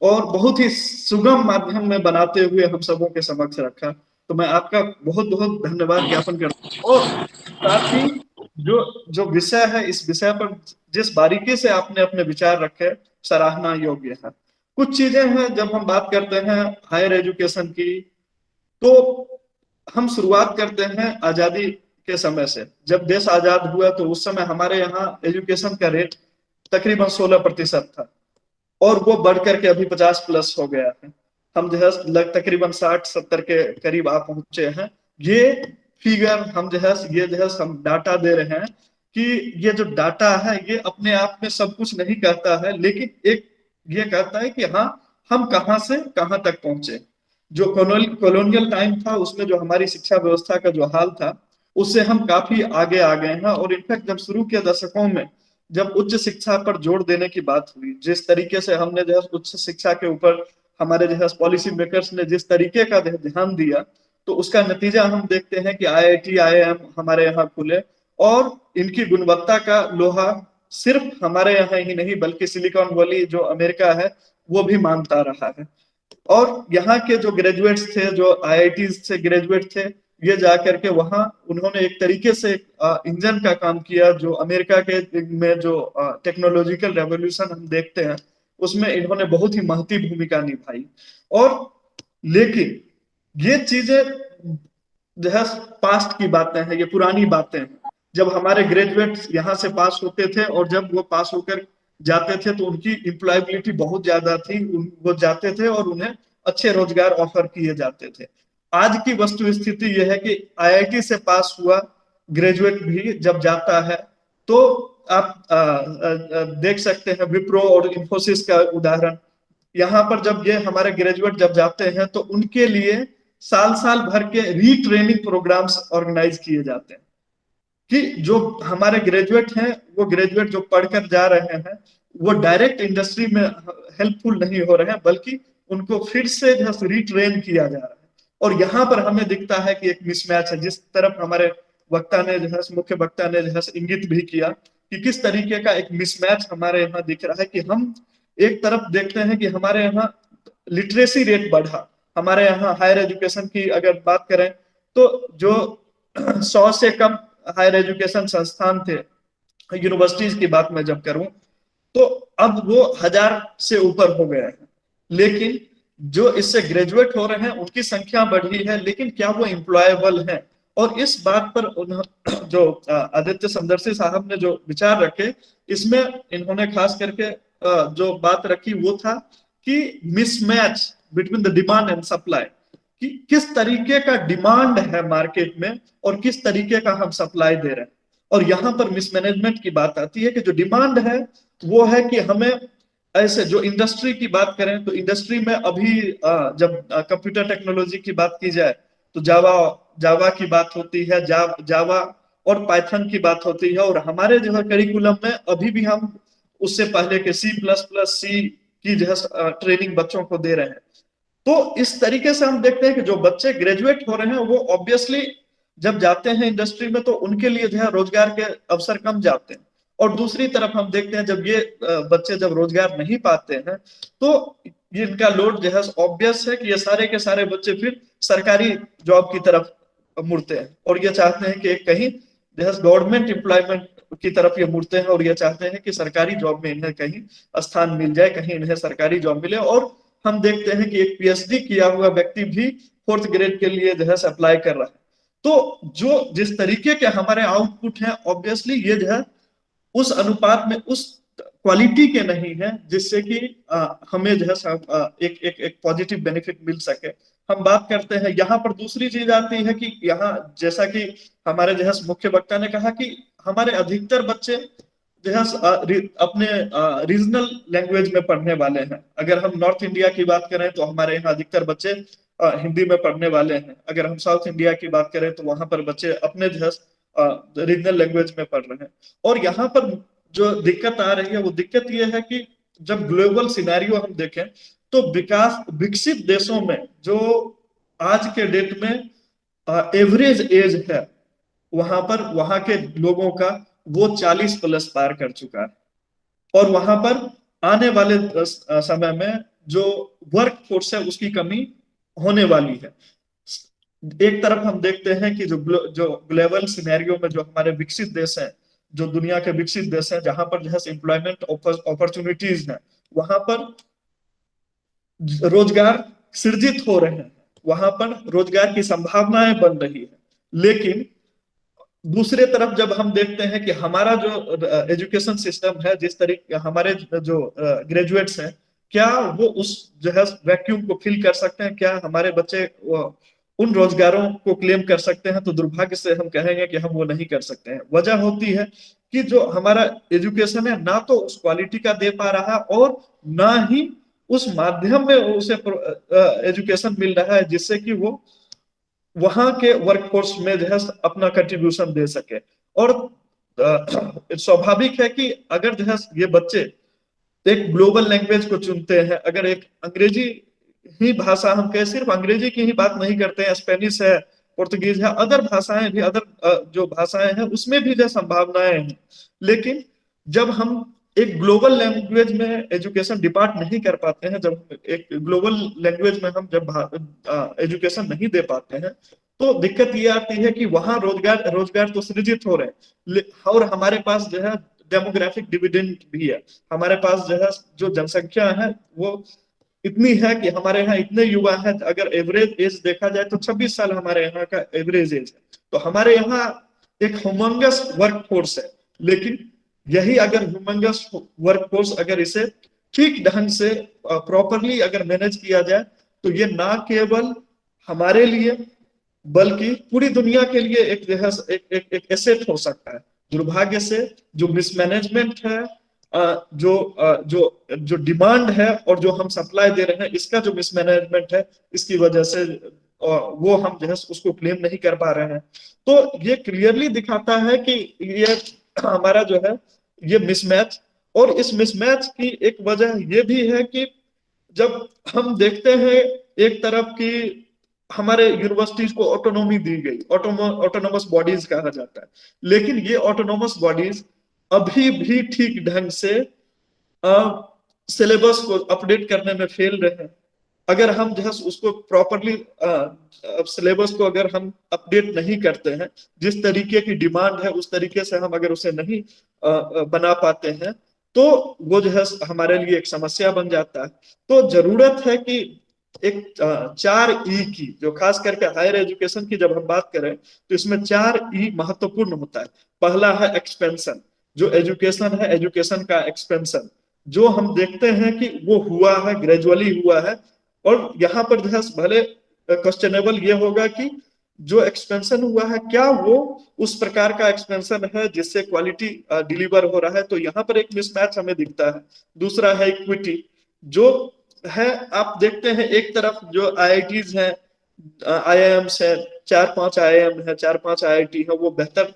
और बहुत ही सुगम माध्यम में बनाते हुए हम सबों के समक्ष रखा। तो मैं आपका बहुत बहुत धन्यवाद ज्ञापन करता हूँ। और साथ ही जो विषय है, इस विषय पर जिस बारीकी से आपने अपने विचार रखे, सराहना योग्य है। कुछ चीजें हैं, जब हम बात करते हैं हायर एजुकेशन की, तो हम शुरुआत करते हैं आजादी के समय से। जब देश आजाद हुआ तो उस समय हमारे यहाँ एजुकेशन का रेट तकरीबन 16% था और वो बढ़ करके अभी 50+ हो गया है। हम जो है तकरीबन 60-70 के करीब आ पहुंचे हैं। ये फिगर हम जो है हम डाटा दे रहे हैं कि ये जो डाटा है ये अपने आप में सब कुछ नहीं कहता है, लेकिन एक ये कहता है कि हाँ, हम कहाँ से कहाँ तक पहुंचे। जो कॉलोनियल टाइम था उसमें जो हमारी शिक्षा व्यवस्था का जो हाल था, उससे हम काफी आगे आ गए हैं। और इनफैक्ट जब शुरू के दशकों में जब उच्च शिक्षा पर जोर देने की बात हुई, जिस तरीके से हमने जो है उच्च शिक्षा के ऊपर हमारे जो है पॉलिसी मेकर्स ने जिस तरीके का ध्यान दिया, तो उसका नतीजा हम देखते हैं कि IIT IIM हमारे यहाँ खुले और इनकी गुणवत्ता का लोहा सिर्फ हमारे यहाँ ही नहीं बल्कि सिलिकॉन वैली जो अमेरिका है वो भी मानता रहा है। और यहाँ के जो ग्रेजुएट्स थे, जो IIT से ग्रेजुएट थे, ये जाकर के वहां उन्होंने एक तरीके से इंजन का काम किया। जो अमेरिका के में जो टेक्नोलॉजिकल रेवोल्यूशन हम देखते हैं उसमें इन्होंने बहुत ही महती भूमिका निभाई। और लेकिन ये चीजें जो है पास्ट की बातें हैं, ये पुरानी बातें हैं। जब हमारे ग्रेजुएट यहाँ से पास होते थे और जब वो पास होकर जाते थे तो उनकी एम्प्लॉयबिलिटी बहुत ज्यादा थी। वो जाते थे और उन्हें अच्छे रोजगार ऑफर किए जाते थे। आज की वस्तु स्थिति यह है कि IIT से पास हुआ ग्रेजुएट भी जब जाता है तो आप देख सकते हैं विप्रो और इंफोसिस का उदाहरण। यहाँ पर जब ये हमारे ग्रेजुएट जब जाते हैं तो उनके लिए साल भर के रीट्रेनिंग प्रोग्राम्स ऑर्गेनाइज किए जाते हैं कि जो हमारे ग्रेजुएट हैं, वो ग्रेजुएट जो पढ़कर जा रहे हैं वो डायरेक्ट इंडस्ट्री में हेल्पफुल नहीं हो रहे हैं, बल्कि उनको फिर से रीट्रेन किया जा रहा है। और यहाँ पर हमें दिखता है कि एक मिसमैच है। जिस तरफ हमारे वक्ता ने जो है, मुख्य वक्ता ने जो है इंगित भी किया कि किस तरीके का एक मिसमैच हमारे यहाँ दिख रहा है कि हम एक तरफ देखते हैं कि हमारे यहाँ लिटरेसी रेट बढ़ा, हमारे यहाँ हायर एजुकेशन की अगर बात करें तो जो 100 से कम हायर एजुकेशन संस्थान थे, यूनिवर्सिटीज की बात मैं जब करूं, तो अब वो 1000 से ऊपर हो गए हैं। लेकिन जो इससे ग्रेजुएट हो रहे हैं उनकी संख्या बढ़ी है, लेकिन क्या वो एम्प्लॉयबल है? और इस बात पर जो आदित्य समदर्शी साहब ने जो विचार रखे, इसमें इन्होंने खास करके जो बात रखी वो था कि mismatch between the demand and supply, कि किस तरीके का डिमांड है मार्केट में और किस तरीके का हम सप्लाई दे रहे हैं। और यहाँ पर मिसमैनेजमेंट की बात आती है कि जो डिमांड है वो है कि हमें ऐसे, जो इंडस्ट्री की बात करें तो इंडस्ट्री में अभी जब कंप्यूटर टेक्नोलॉजी की बात की जाए तो जावा की बात होती है, जावा और पाइथन की बात होती है, और हमारे जो है करिकुलम में अभी भी हम उससे पहले के C++, C की जो है ट्रेनिंग बच्चों को दे रहे हैं। तो इस तरीके से हम देखते हैं कि जो बच्चे ग्रेजुएट हो रहे हैं वो ऑब्वियसली जब जाते हैं इंडस्ट्री में तो उनके लिए जो है रोजगार के अवसर कम जाते हैं, और दूसरी तरफ हम देखते हैं जब ये बच्चे जब रोजगार नहीं पाते हैं तो ये इनका लोड जो है ऑब्वियस है कि ये सारे के सारे बच्चे फिर सरकारी जॉब की तरफ मुड़ते हैं, और ये चाहते हैं कि कहीं जो है गवर्नमेंट एम्प्लॉयमेंट की तरफ ये मुड़ते हैं, और ये चाहते हैं कि सरकारी जॉब में इन्हें कहीं स्थान मिल जाए, कहीं इन्हें सरकारी जॉब मिले। और हम देखते हैं कि एक PhD किया हुआ व्यक्ति भी 4th ग्रेड के लिए जो है अप्लाई कर रहा है। तो जो जिस तरीके के हमारे आउटपुट हैं ऑब्वियसली ये जो है उस अनुपात में उस क्वालिटी के नहीं है जिससे कि हमें जो है एक पॉजिटिव बेनिफिट मिल सके। हम बात करते हैं यहाँ पर दूसरी चीज आती है कि यहाँ जैसा कि हमारे जो है मुख्य वक्ता ने कहा कि हमारे अधिकतर बच्चे जो है अपने रीजनल लैंग्वेज में पढ़ने वाले हैं। अगर हम नॉर्थ इंडिया की बात करें तो हमारे यहाँ अधिकतर बच्चे हिंदी में पढ़ने वाले हैं। अगर हम साउथ इंडिया की बात करें तो वहां पर बच्चे अपने जो है रीजनल लैंग्वेज में पढ़ रहे हैं। और यहाँ पर जो दिक्कत आ रही है वो दिक्कत ये है कि जब ग्लोबल सिनेरियो हम देखें तो विकसित देशों में जो आज के डेट में एवरेज एज है वहां पर वहां के लोगों का वो 40+ पार कर चुका है, और वहां पर आने वाले समय में जो वर्क फोर्स है उसकी कमी होने वाली है। एक तरफ हम देखते हैं कि जो ग्लोबल सिनेरियो में जो हमारे विकसित देश हैं, जो दुनिया के विकसित देश हैं, जहां पर जो है एम्प्लॉयमेंट अपॉर्चुनिटीज हैं, वहां पर रोजगार सृजित हो रहे हैं, वहां पर रोजगार की संभावनाएं बन रही है। लेकिन दूसरे तरफ जब हम देखते हैं कि हमारा जो एजुकेशन सिस्टम है, जिस तरीके हमारे जो ग्रेजुएट्स हैं, क्या वो उस जो है वैक्यूम को फिल कर सकते हैं? क्या हमारे बच्चे उन रोजगारों को क्लेम कर सकते हैं? तो दुर्भाग्य से हम कहेंगे कि हम वो नहीं कर सकते हैं। वजह होती है कि जो हमारा एजुकेशन है ना तो उस क्वालिटी का दे पा रहा है और ना ही उस माध्यम में उसे एजुकेशन मिल रहा है जिससे कि वो वहां के वर्कफोर्स में जो है अपना कंट्रीब्यूशन दे सके। और स्वाभाविक है कि अगर जो है ये बच्चे एक ग्लोबल लैंग्वेज को चुनते हैं, अगर एक अंग्रेजी ही भाषा हम कहें, सिर्फ अंग्रेजी की ही बात नहीं करते हैं, स्पेनिश है, पुर्तगीज है, अदर भाषाएं भी, अदर जो भाषाएं हैं उसमें भी जो संभावनाएं हैं। लेकिन जब हम एक ग्लोबल लैंग्वेज में एजुकेशन डिपार्ट नहीं कर पाते हैं, जब एक ग्लोबल लैंग्वेज में हम जब एजुकेशन नहीं दे पाते हैं तो दिक्कत ये आती है कि वहां रोजगार तो सृजित हो रहे हैं और हमारे पास जो है डेमोग्राफिक डिविडेंड भी है। हमारे पास जो है जो जनसंख्या है वो इतनी है कि हमारे यहाँ इतने युवा हैं, अगर एवरेज एज देखा जाए तो 26 साल हमारे यहाँ का एवरेज एज है। तो हमारे यहाँ एक ह्यूमंगस वर्क फोर्स है, लेकिन यही अगर ह्यूमंगस वर्क फोर्स अगर इसे ठीक ढंग से प्रॉपरली अगर मैनेज किया जाए तो ये ना केवल हमारे लिए बल्कि पूरी दुनिया के लिए एक एसेट हो सकता है। दुर्भाग्य से जो मिसमैनेजमेंट है, जो डिमांड है और जो हम सप्लाई दे रहे हैं, इसका जो मिसमैनेजमेंट है, इसकी वजह से वो हम जो है उसको क्लेम नहीं कर पा रहे हैं। तो ये क्लियरली दिखाता है कि ये हमारा जो है ये मिसमैच, और इस मिसमैच की एक वजह ये भी है कि जब हम देखते हैं एक तरफ की हमारे यूनिवर्सिटीज को ऑटोनॉमी दी गई, ऑटोनोमस बॉडीज कहा जाता है, लेकिन ये ऑटोनोमस बॉडीज अभी भी ठीक ढंग से सिलेबस को अपडेट करने में फेल रहे हैं। अगर हम जो है उसको प्रॉपरली सिलेबस को अगर हम अपडेट नहीं करते हैं, जिस तरीके की डिमांड है उस तरीके से हम अगर उसे नहीं बना पाते हैं, तो वो जो है हमारे लिए एक समस्या बन जाता है। तो जरूरत है कि एक 4E की, जो खास करके हायर एजुकेशन की जब हम बात करें तो इसमें 4E महत्वपूर्ण होता है। पहला है एक्सपेंशन, जो एजुकेशन है, एजुकेशन का एक्सपेंशन, जो हम देखते हैं कि वो हुआ है, ग्रेजुअली हुआ है। और यहाँ पर जो है भले क्वेश्चनेबल ये होगा कि जो एक्सपेंशन हुआ है क्या वो उस प्रकार का एक्सपेंशन है जिससे क्वालिटी डिलीवर हो रहा है, तो यहाँ पर एक मिसमैच हमें दिखता है। दूसरा है इक्विटी, जो है आप देखते हैं एक तरफ जो IITs हैं, IIMs है, 4-5 IIM है, 4-5 IIT है, वो बेहतर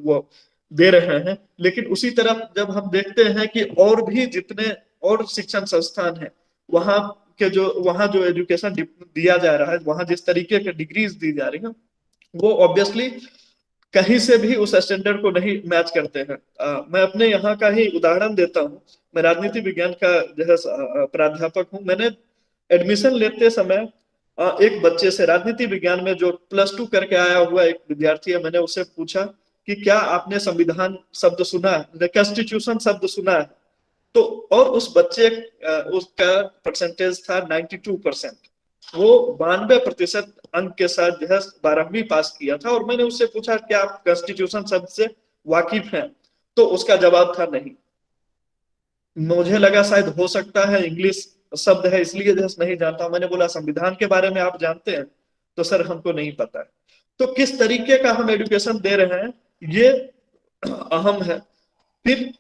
वो दे रहे हैं, लेकिन उसी तरफ जब हम देखते हैं कि और भी जितने और शिक्षण संस्थान है, वहां जो एजुकेशन दिया जा रहा है, वहां जिस तरीके के डिग्रीज दी जा रही है, वो ऑब्वियसली कहीं से भी उस स्टैंडर्ड को नहीं मैच करते हैं। मैं अपने यहाँ का ही उदाहरण देता हूँ। मैं राजनीति विज्ञान का जो है प्राध्यापक हूँ। मैंने एडमिशन लेते समय एक बच्चे से, राजनीति विज्ञान में जो +2 करके आया हुआ एक विद्यार्थी है, मैंने उससे पूछा कि क्या आपने संविधान शब्द सुना है, कॉन्स्टिट्यूशन शब्द सुना है? तो और उस बच्चे उसका परसेंटेज था 92%। वो 92% अंक के साथ जो है 12वीं पास किया था। और मैंने उससे पूछा क्या आप कॉन्स्टिट्यूशन शब्द से वाकिफ हैं? तो उसका जवाब था नहीं। मुझे लगा शायद हो सकता है इंग्लिश शब्द है इसलिए जो नहीं जानता। मैंने बोला संविधान के बारे में आप जानते हैं? तो सर हमको नहीं पता है। तो किस तरीके का हम एजुकेशन दे रहे हैं ये अहम है। फिर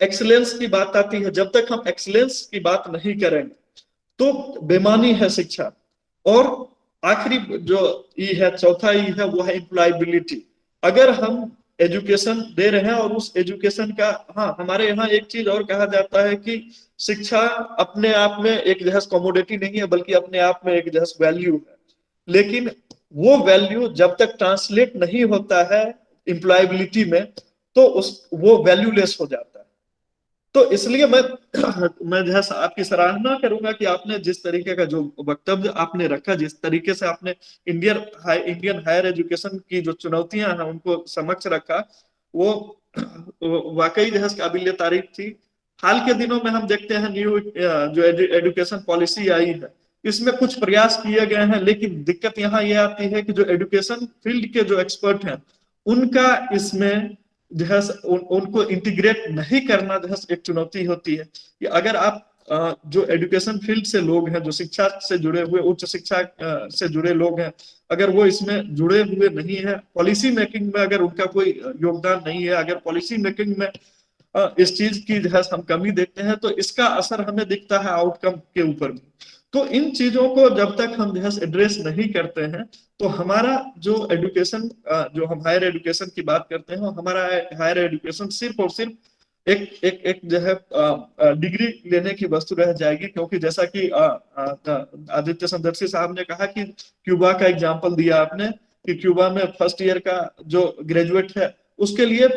एक्सीलेंस की बात आती है। जब तक हम एक्सीलेंस की बात नहीं करेंगे तो बेमानी है शिक्षा। और आखिरी जो ई है, चौथा ई है, वो है एम्प्लॉयबिलिटी। अगर हम एजुकेशन दे रहे हैं और उस एजुकेशन का, हाँ हमारे यहाँ एक चीज और कहा जाता है कि शिक्षा अपने आप में एक जैस कमोडिटी नहीं है, बल्कि अपने आप में एक जैस वैल्यू है। लेकिन वो वैल्यू जब तक ट्रांसलेट नहीं होता है एम्प्लॉयबिलिटी में, तो वो वैल्यूलेस हो जाता है। तो इसलिए मैं जो है आपकी सराहना करूंगा कि आपने जिस तरीके का जो वक्तव्य आपने रखा, जिस तरीके से आपने इंडियन हायर एजुकेशन की जो चुनौतियां हैं उनको समक्ष रखा, वो वाकई जो है काबिल तारीफ थी। हाल के दिनों में हम देखते हैं न्यू जो एजुकेशन पॉलिसी आई है, इसमें कुछ प्रयास किए गए हैं, लेकिन दिक्कत यहाँ ये आती है कि जो एजुकेशन फील्ड के जो एक्सपर्ट हैं उनका इसमें जो है उनको इंटीग्रेट नहीं करना जो है एक चुनौती होती है। कि अगर आप जो एजुकेशन फील्ड से लोग हैं, जो शिक्षा से जुड़े हुए, उच्च शिक्षा से जुड़े लोग हैं, अगर वो इसमें जुड़े हुए नहीं है, पॉलिसी मेकिंग में अगर उनका कोई योगदान नहीं है, अगर पॉलिसी मेकिंग में इस चीज की जो है हम कमी देखते हैं, तो इसका असर हमें दिखता है आउटकम के ऊपर भी। तो इन चीजों को जब तक हम जो है एड्रेस नहीं करते हैं, तो हमारा जो एजुकेशन, जो हम हायर एजुकेशन की बात करते हैं, हमारा हायर एजुकेशन सिर्फ और सिर्फ एक जो है डिग्री लेने की वस्तु रह जाएगी। क्योंकि जैसा कि आदित्य संदर्शी साहब ने कहा कि क्यूबा का एग्जांपल दिया आपने, कि क्यूबा में फर्स्ट ईयर का जो ग्रेजुएट है उसके लिए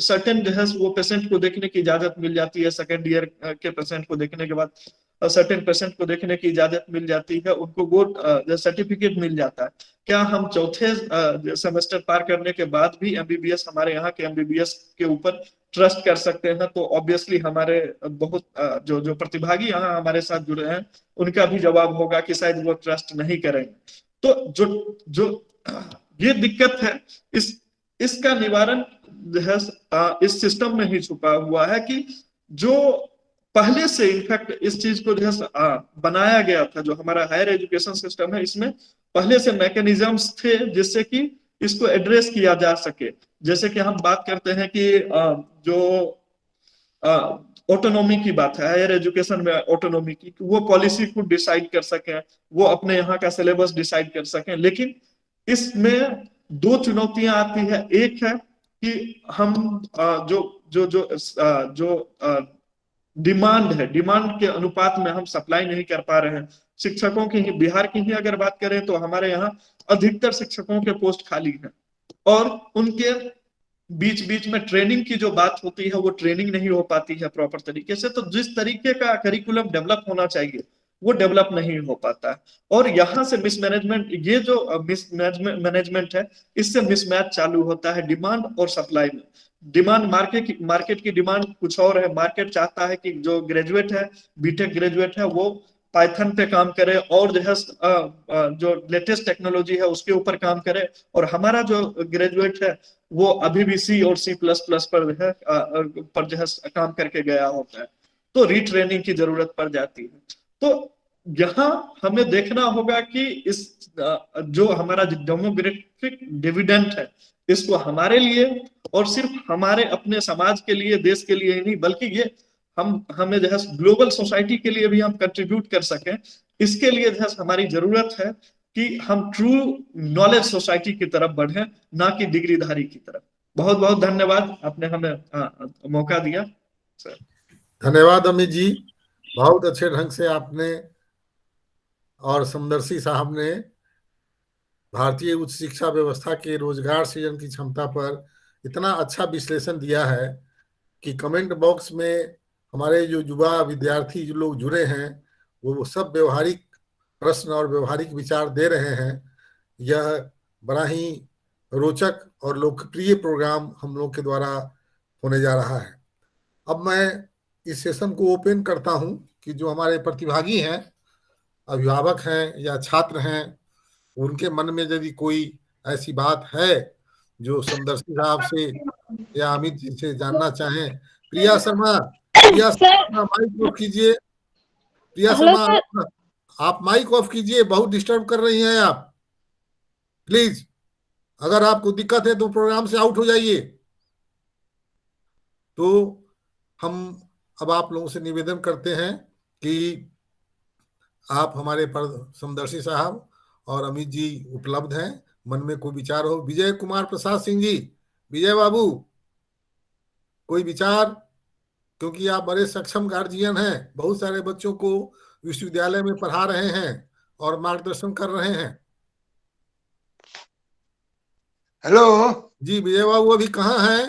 सर्टेन जो है वो पेशेंट को देखने की इजाजत मिल जाती है, सेकेंड ईयर के पेशेंट को देखने के बाद सर्टेन पेशेंट को देखने की इजाजत मिल जाती है, उनको वो सर्टिफिकेट मिल जाता है। क्या हम चौथे सेमेस्टर पार करने के बाद भी एमबीबीएस, हमारे यहाँ के एमबीबीएस के ऊपर ट्रस्ट कर सकते हैं? तो ऑब्वियसली हमारे बहुत जो प्रतिभागी यहाँ हमारे साथ जुड़े हैं उनका भी जवाब होगा कि शायद वो ट्रस्ट नहीं करेंगे। तो जो ये दिक्कत है, इसका निवारण जो है इस सिस्टम में ही छुपा हुआ है कि जो पहले से इनफैक्ट इस चीज को जो है बनाया गया था, जो हमारा हायर एजुकेशन सिस्टम है, इसमें पहले से मैकेनिज्म्स थे जिससे कि इसको एड्रेस किया जा सके। जैसे कि हम बात करते हैं कि जो ऑटोनॉमी की बात है, हायर एजुकेशन में ऑटोनॉमी की, वो पॉलिसी को डिसाइड कर सकें, वो अपने यहाँ का सिलेबस डिसाइड कर सकें। लेकिन इसमें दो चुनौतियां आती है। एक है कि हम जो डिमांड है, डिमांड के अनुपात में हम सप्लाई नहीं कर पा रहे हैं। शिक्षकों की ही, बिहार की ही अगर बात करें तो हमारे यहाँ अधिकतर शिक्षकों के पोस्ट खाली हैं और उनके बीच बीच में ट्रेनिंग की जो बात होती है वो ट्रेनिंग नहीं हो पाती है प्रॉपर तरीके से। तो जिस तरीके का करिकुलम डेवलप होना चाहिए वो डेवलप नहीं हो पाता है और यहाँ से मिसमैनेजमेंट, ये जो मिसमैनेजमेंट है इससे मिसमैच चालू होता है डिमांड और सप्लाई में। डिमांड, मार्केट की डिमांड कुछ और है। मार्केट चाहता है कि जो ग्रेजुएट है, बीटेक ग्रेजुएट है, वो पाइथन पे काम करे और जो है जो लेटेस्ट टेक्नोलॉजी है उसके ऊपर काम करे, और हमारा जो ग्रेजुएट है वो अभी भी सी और C++ पर जो है काम करके गया होता है, तो रीट्रेनिंग की जरूरत पड़ जाती है। तो यहाँ हमें देखना होगा कि इस जो हमारा डेमोग्राफिक डिविडेंड है इसको हमारे लिए और सिर्फ हमारे अपने समाज के लिए, देश के लिए ही नहीं, बल्कि ये हमें जो है ग्लोबल सोसाइटी के लिए भी हम कंट्रीब्यूट कर सकें। इसके लिए जो है हमारी जरूरत है कि हम ट्रू नॉलेज सोसाइटी की तरफ बढ़ें, ना कि डिग्रीधारी की तरफ। बहुत बहुत धन्यवाद, आपने हमें मौका दिया सर। धन्यवाद अमित जी, बहुत अच्छे ढंग से आपने और समदर्शी साहब ने भारतीय उच्च शिक्षा व्यवस्था के रोजगार सृजन की क्षमता पर इतना अच्छा विश्लेषण दिया है कि कमेंट बॉक्स में हमारे जो युवा विद्यार्थी जो लोग जुड़े हैं वो सब व्यवहारिक प्रश्न और व्यवहारिक विचार दे रहे हैं। यह बड़ा ही रोचक और लोकप्रिय प्रोग्राम हम लोग के द्वारा होने जा रहा है। अब मैं इस सेशन को ओपन करता हूं कि जो हमारे प्रतिभागी हैं, अभिभावक हैं या छात्र हैं, उनके मन में यदि कोई ऐसी बात है जो समदर्शी साहब से या अमित जी से जानना चाहें। प्रिया शर्मा, माइक ऑफ कीजिए। प्रिया शर्मा, आप माइक ऑफ कीजिए, बहुत डिस्टर्ब कर रही हैं आप। प्लीज, अगर आपको दिक्कत है तो प्रोग्राम से आउट हो जाइए। तो हम अब आप लोगों से निवेदन करते हैं कि आप हमारे समदर्शी साहब और अमित जी उपलब्ध हैं, मन में कोई विचार हो। विजय कुमार प्रसाद सिंह जी, विजय बाबू, कोई विचार? क्योंकि आप बड़े सक्षम गार्जियन हैं, बहुत सारे बच्चों को विश्वविद्यालय में पढ़ा रहे हैं और मार्गदर्शन कर रहे हैं। हेलो जी विजय बाबू, अभी कहाँ हैं?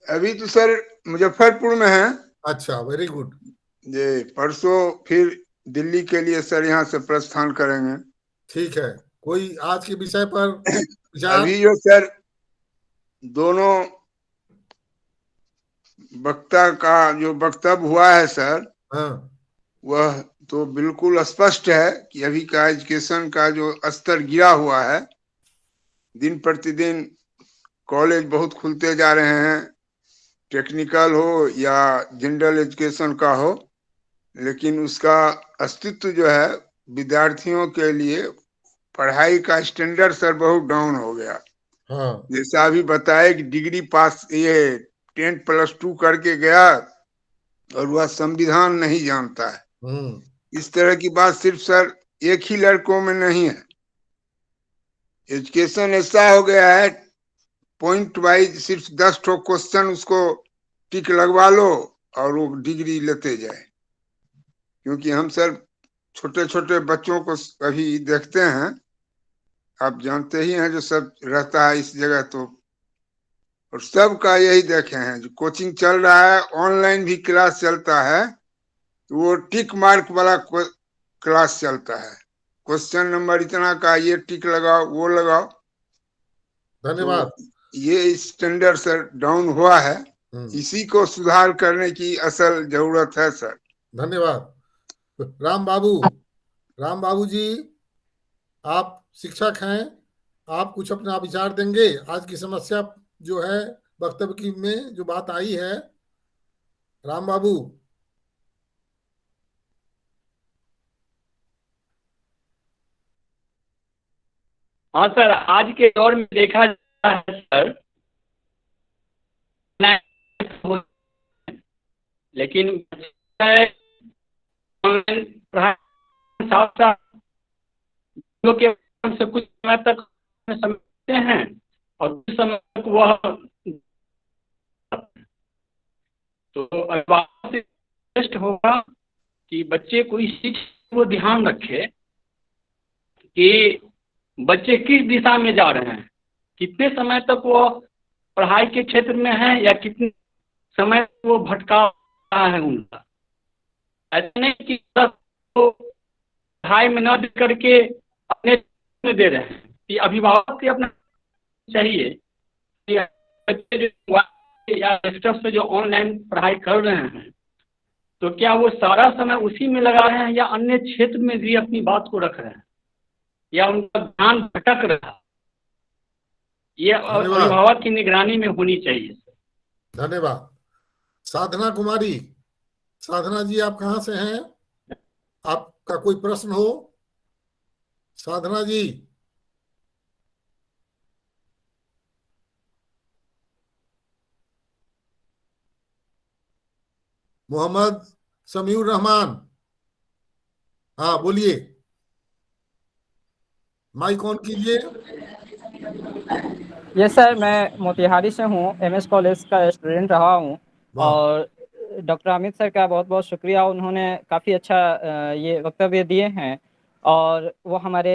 अभी तो सर मुजफ्फरपुर में है। अच्छा, वेरी गुड जी, परसों फिर दिल्ली के लिए सर यहाँ से प्रस्थान करेंगे। ठीक है, कोई आज के विषय पर विचार? अभी जो सर दोनों वक्ता का जो वक्तव्य हुआ है सर, हाँ, वह तो बिल्कुल स्पष्ट है कि अभी का एजुकेशन का जो स्तर गिरा हुआ है, दिन प्रतिदिन कॉलेज बहुत खुलते जा रहे हैं, टेक्निकल हो या जनरल एजुकेशन का हो, लेकिन उसका अस्तित्व जो है विद्यार्थियों के लिए पढ़ाई का स्टैंडर्ड सर बहुत डाउन हो गया। हाँ, जैसा अभी बताया कि डिग्री पास, ये 10+2 करके गया और वह संविधान नहीं जानता है। इस तरह की बात सिर्फ सर एक ही लड़कों में नहीं है। एजुकेशन ऐसा हो गया है, पॉइंट वाइज सिर्फ 10 ठो क्वेश्चन उसको टिक लगवा लो और वो डिग्री लेते जाए। क्योंकि हम सर छोटे छोटे बच्चों को अभी देखते हैं, आप जानते ही हैं जो सब रहता है इस जगह, तो और सबका यही देखे हैं, जो कोचिंग चल रहा है, ऑनलाइन भी क्लास चलता है, तो वो टिक मार्क वाला क्लास चलता है, क्वेश्चन नंबर इतना का, ये टिक लगाओ वो लगाओ। धन्यवाद। तो ये स्टैंडर्ड सर डाउन हुआ है, इसी को सुधार करने की असल जरूरत है सर। धन्यवाद। राम बाबू जी, आप शिक्षक हैं, आप कुछ अपना विचार देंगे आज की समस्या जो है वक्तव्य की में जो बात आई है? राम बाबू। हाँ सर, आज के दौर में देखा जाता है सर, लेकिन ऑनलाइन पढ़ाई साथ साथ के से कुछ समय तक समझते हैं और कुछ समय तक वह तो बेस्ट होगा कि बच्चे को इस चीज को ध्यान रखे कि बच्चे किस दिशा में जा रहे हैं, कितने समय तक वो पढ़ाई के क्षेत्र में है या कितने समय वो भटका रहा है उनका। ऐसा नहीं कि तो पढ़ाई में न दे करके अपने में दे रहे हैं कि अभिभावक से अपना चाहिए कि बच्चे जो या लैपटॉप से जो ऑनलाइन पढ़ाई कर रहे हैं तो क्या वो सारा समय उसी में लगा रहे हैं या अन्य क्षेत्र में भी अपनी बात को रख रहे हैं या उनका ध्यान भटक रहा है, ये अभिभावक की निगरानी में होनी चाहिए। धन्यवाद। साधना कुमारी, साधना जी आप कहाँ से हैं? आपका कोई प्रश्न हो? साधना जी। मोहम्मद समीउर रहमान, हाँ बोलिए, माइक ऑन कीजिए। यस सर, मैं मोतिहारी से हूँ, एमएस कॉलेज का स्टूडेंट रहा हूँ और डॉक्टर अमित सर का बहुत बहुत शुक्रिया, उन्होंने काफ़ी अच्छा ये वक्तव्य दिए हैं और वो हमारे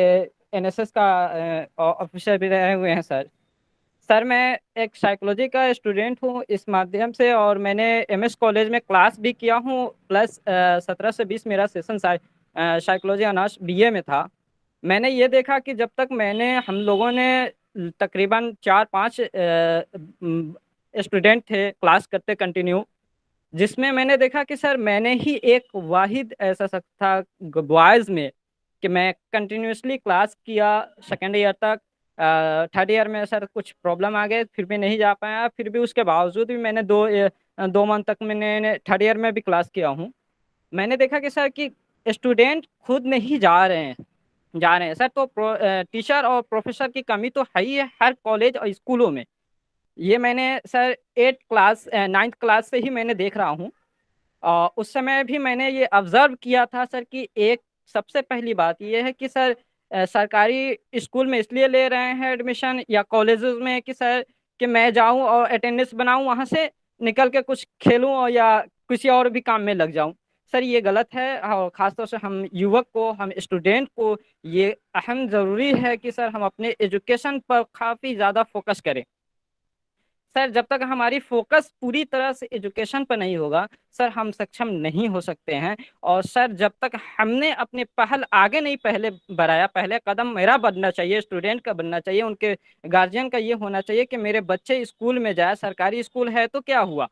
एनएसएस का ऑफिसर भी रहे हुए हैं सर। सर मैं एक साइकोलॉजी का स्टूडेंट हूँ इस माध्यम से और मैंने एमएस कॉलेज में क्लास भी किया हूँ, प्लस 17 से 20 मेरा सेशन साइकोलॉजी ऑनर्स बीए में था। मैंने ये देखा कि जब तक हम लोगों ने तकरीबन 4-5 स्टूडेंट थे क्लास करते कंटिन्यू, जिसमें मैंने देखा कि सर मैंने ही एक वाहिद ऐसा शख्स था बॉयज़ में कि मैं कंटिन्यूसली क्लास किया सेकेंड ईयर तक। थर्ड ईयर में सर कुछ प्रॉब्लम आ गए, फिर भी नहीं जा पाया, फिर भी उसके बावजूद भी मैंने 2 मंथ तक मैंने थर्ड ईयर में भी क्लास किया हूँ। मैंने देखा कि सर कि स्टूडेंट खुद नहीं जा रहे हैं सर, तो टीचर और प्रोफेसर की कमी तो है ही है हर कॉलेज और स्कूलों में। ये मैंने सर 9th क्लास से ही मैंने देख रहा हूँ और उस समय भी मैंने ये ऑब्ज़र्व किया था सर कि एक सबसे पहली बात ये है कि सर सरकारी स्कूल में इसलिए ले रहे हैं एडमिशन या कॉलेजेस में कि सर कि मैं जाऊं और अटेंडेंस बनाऊं, वहां से निकल के कुछ खेलूं और या किसी और भी काम में लग जाऊं। सर ये गलत है और ख़ासतौर से हम युवक को, हम स्टूडेंट को ये अहम ज़रूरी है कि सर हम अपने एजुकेशन पर काफ़ी ज़्यादा फोकस करें। सर जब तक हमारी फोकस पूरी तरह से एजुकेशन पर नहीं होगा सर हम सक्षम नहीं हो सकते हैं। और सर जब तक हमने अपने पहल आगे नहीं पहले बढ़ाया, पहले कदम मेरा बढ़ना चाहिए, स्टूडेंट का बढ़ना चाहिए, उनके गार्जियन का ये होना चाहिए कि मेरे बच्चे स्कूल में जाए। सरकारी स्कूल है तो क्या हुआ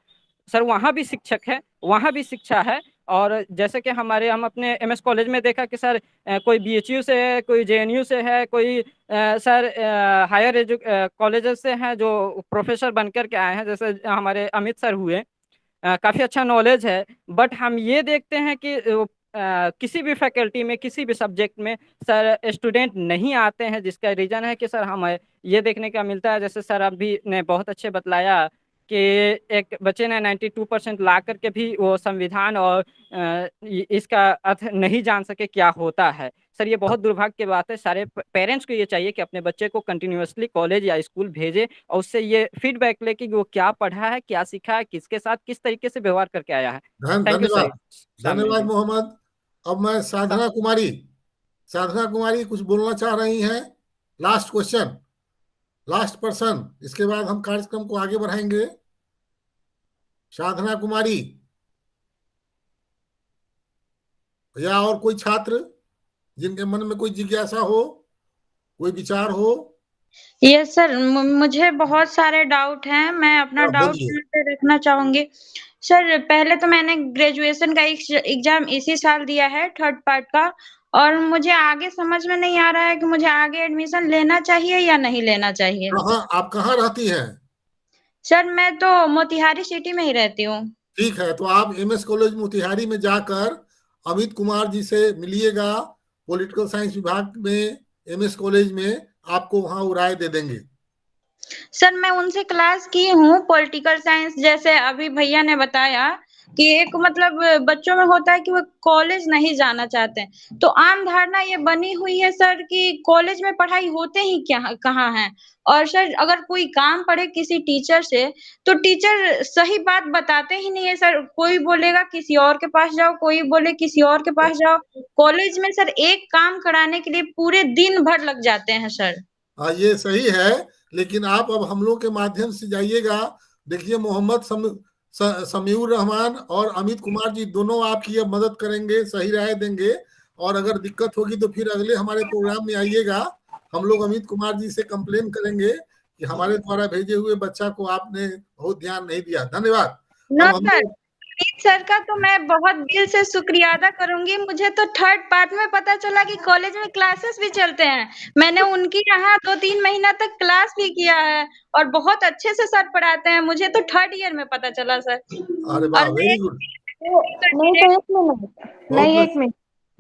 सर, वहाँ भी शिक्षक है, वहाँ भी शिक्षा है। और जैसे कि हम अपने एमएस कॉलेज में देखा कि सर कोई बीएचयू से है, कोई जेएनयू से है, कोई सर हायर कॉलेजेस से हैं जो प्रोफेसर बनकर के आए हैं, जैसे हमारे अमित सर हुए, काफ़ी अच्छा नॉलेज है। बट हम ये देखते हैं कि किसी भी फैकल्टी में, किसी भी सब्जेक्ट में सर स्टूडेंट नहीं आते हैं, जिसका रीज़न है कि सर हमें ये देखने का मिलता है, जैसे सर अभी ने बहुत अच्छे बतलाया कि एक बच्चे ने 92% ला करके भी वो संविधान और इसका अर्थ नहीं जान सके क्या होता है। सर ये बहुत दुर्भाग्य की बात है। सारे पेरेंट्स को ये चाहिए कि अपने बच्चे को कंटिन्यूअसली कॉलेज या स्कूल भेजे और उससे ये फीडबैक ले कि वो क्या पढ़ा है, क्या सीखा है, किसके साथ किस तरीके से व्यवहार करके आया है। Thank you sir. धन्यवाद मोहम्मद। अब मैं साधना कुमारी कुछ बोलना चाह रही हैं? लास्ट क्वेश्चन, लास्ट पर्सन, इसके बाद हम कार्यक्रम को आगे बढ़ाएंगे। साधना कुमारी या और कोई छात्र जिनके मन में कोई जिज्ञासा हो, कोई विचार हो? यस सर, मुझे बहुत सारे डाउट हैं, मैं अपना डाउट रखना चाहूंगी। सर पहले तो मैंने ग्रेजुएशन का एग्जाम इसी साल दिया है, थर्ड पार्ट का, और मुझे आगे समझ में नहीं आ रहा है कि मुझे आगे एडमिशन लेना चाहिए या नहीं लेना चाहिए। आप कहाँ रहती हैं? सर मैं तो मोतिहारी सिटी में ही रहती हूँ। ठीक है, तो आप एमएस कॉलेज मोतिहारी में जाकर अमित कुमार जी से मिलिएगा। पॉलिटिकल साइंस विभाग में एमएस कॉलेज में आपको वहाँ वो राय दे देंगे। सर मैं उनसे क्लास की हूँ पॉलिटिकल साइंस, जैसे अभी भैया ने बताया, कि एक मतलब बच्चों में होता है कि वो कॉलेज नहीं जाना चाहते हैं। तो आम धारणा ये बनी हुई है सर कि कॉलेज में पढ़ाई होते ही क्या कहाँ है। और सर अगर कोई काम पढ़े किसी टीचर से तो टीचर सही बात बताते ही नहीं है सर। कोई बोलेगा किसी और के पास जाओ, कोई बोले किसी और के पास जाओ। कॉलेज में सर एक काम कराने के लिए पूरे दिन भर लग जाते हैं सर। हाँ, ये सही है, लेकिन आप अब हम लोग के माध्यम से जाइएगा। देखिए, मोहम्मद समीउर रहमान और अमित कुमार जी दोनों आपकी अब मदद करेंगे, सही राय देंगे। और अगर दिक्कत होगी तो फिर अगले हमारे प्रोग्राम में आइएगा। हम लोग अमित कुमार जी से कंप्लेन करेंगे कि हमारे द्वारा भेजे हुए बच्चा को आपने बहुत ध्यान नहीं दिया। धन्यवाद। ना अब हम सर, लोग सर का तो मैं बहुत दिल से शुक्रिया अदा करूंगी। मुझे तो थर्ड पार्ट में पता चला कि कॉलेज में क्लासेस भी चलते हैं। मैंने उनकी यहाँ 2-3 महीना तक क्लास भी किया है और बहुत अच्छे से सर पढ़ाते हैं। मुझे तो थर्ड ईयर में पता चला सर। अरे वाह, और वेरी गुड। नहीं तो एक मिनट, नहीं एक मिनट,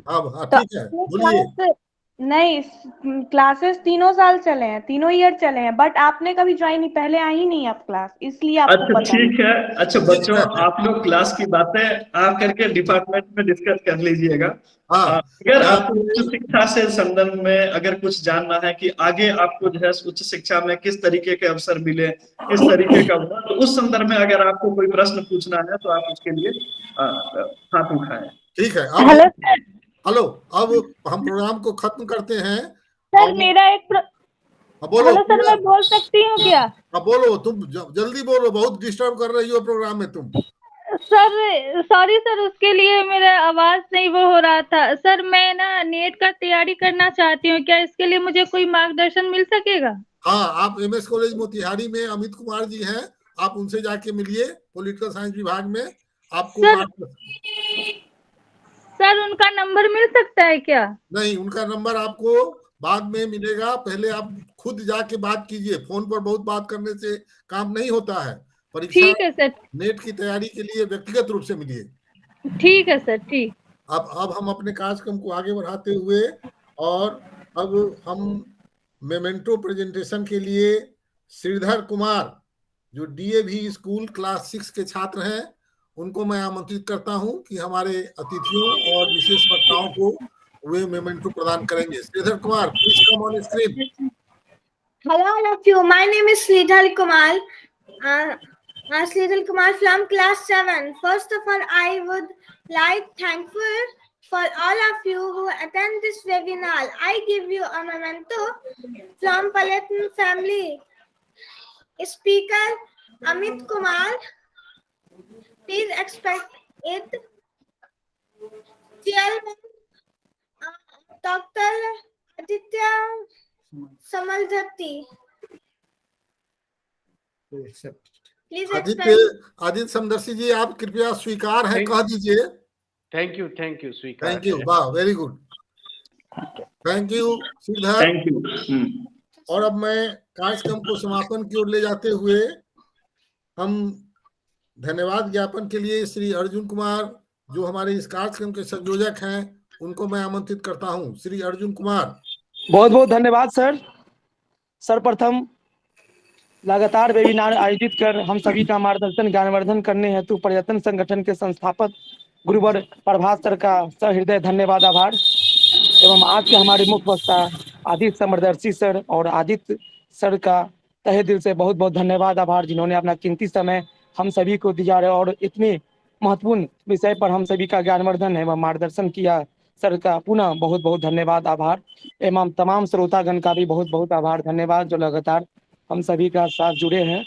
हाँ, तो ठीक है, अपने बोलिए। क्लास नहीं, क्लासेस तीनों साल चले हैं, तीनों ईयर चले हैं, बट आपने कभी ज्वाइन नहीं, पहले आई नहीं आप क्लास, इसलिए आपको अच्छा पता नहीं। ठीक है। अच्छा बच्चों, आप लोग क्लास की बातें आ करके डिपार्टमेंट में डिस्कस कर लीजिएगा। हाँ, अगर आपको उच्च शिक्षा से संबंध में अगर कुछ जानना है कि आगे आपको जो है उच्च शिक्षा में किस तरीके के अवसर मिले, किस तरीके का हुआ, तो उस संदर्भ में अगर आपको कोई प्रश्न पूछना है तो आप उसके लिए हाथ उठाएं। ठीक है। अब हेलो सर, हेलो, अब हम प्रोग्राम को खत्म करते हैं। सर मेरा एक बोलो। हेलो सर, मैं बोल सकती हूँ क्या? हाँ बोलो, तुम जल्दी बोलो, बहुत डिस्टर्ब कर रही हो प्रोग्राम में तुम। सर सॉरी सर, उसके लिए मेरा आवाज नहीं वो हो रहा था। सर मैं ना नेट का तैयारी करना चाहती हूँ, क्या इसके लिए मुझे कोई मार्गदर्शन मिल सकेगा? हाँ, आप MS कॉलेज मोतिहारी में अमित कुमार जी हैं, आप उनसे जाके मिलिए, पॉलिटिकल साइंस विभाग में। आपको सर उनका नंबर मिल सकता है क्या? नहीं, उनका नंबर आपको बाद में मिलेगा। पहले आप खुद जाके बात कीजिए, फोन पर बहुत बात करने से काम नहीं होता है। परीक्षा ठीक है सर, नेट की तैयारी के लिए व्यक्तिगत रूप से मिलिए। ठीक है सर, ठीक। अब हम अपने कार्यक्रम को आगे बढ़ाते हुए, और अब हम मेमेंटो प्रेजेंटेशन के लिए श्रीधर कुमार, जो DAV स्कूल क्लास 6 के छात्र हैं, उनको मैं आमंत्रित करता हूं कि हमारे अतिथियों और विशेष वक्ताओं को वे मेमेंटो प्रदान करेंगे। Sridhar Kumar, please come on screen. Hello all of you. My name is Sridhar Kumar. Sridhar Kumar from class 7. First of all, I would like thankful for all of you who attend this webinar. I give you a memento from Palatin family. Speaker Amit Kumar. Please expect it. Chairman Dr. Aditya Samaldhati. Please expect. Aditya Samdarshi ji, आप कृपया स्वीकार है कह दीजिए। Thank you स्वीकार। Thank you, वाह, very good, thank you Sridhar. Thank you. और अब मैं कार्यक्रम को समापन की ओर ले जाते हुए, हम धन्यवाद ज्ञापन के लिए श्री अर्जुन कुमार, जो हमारे इस कार्यक्रम के संयोजक हैं, उनको मैं आमंत्रित करता हूं। श्री अर्जुन कुमार। बहुत बहुत धन्यवाद सर। सर्वप्रथम लगातार वेबिनार आयोजित कर हम सभी का मार्गदर्शन ज्ञानवर्धन करने हेतु पर्यटन संगठन के संस्थापक गुरुवर प्रभात सर का सहृदय धन्यवाद, आभार। एवं आज के हमारे मुख्य वक्ता आदित्य समदर्शी सर और आदित्य सर का तहे दिल से बहुत बहुत धन्यवाद, आभार, जिन्होंने अपना कीमती समय हम सभी को दिया और इतने महत्वपूर्ण विषय पर हम सभी का ज्ञानवर्धन एवं मार्गदर्शन किया। सर का पुनः बहुत बहुत धन्यवाद, आभार। एवं तमाम श्रोतागण का भी बहुत बहुत आभार, धन्यवाद, जो लगातार हम सभी का साथ जुड़े हैं।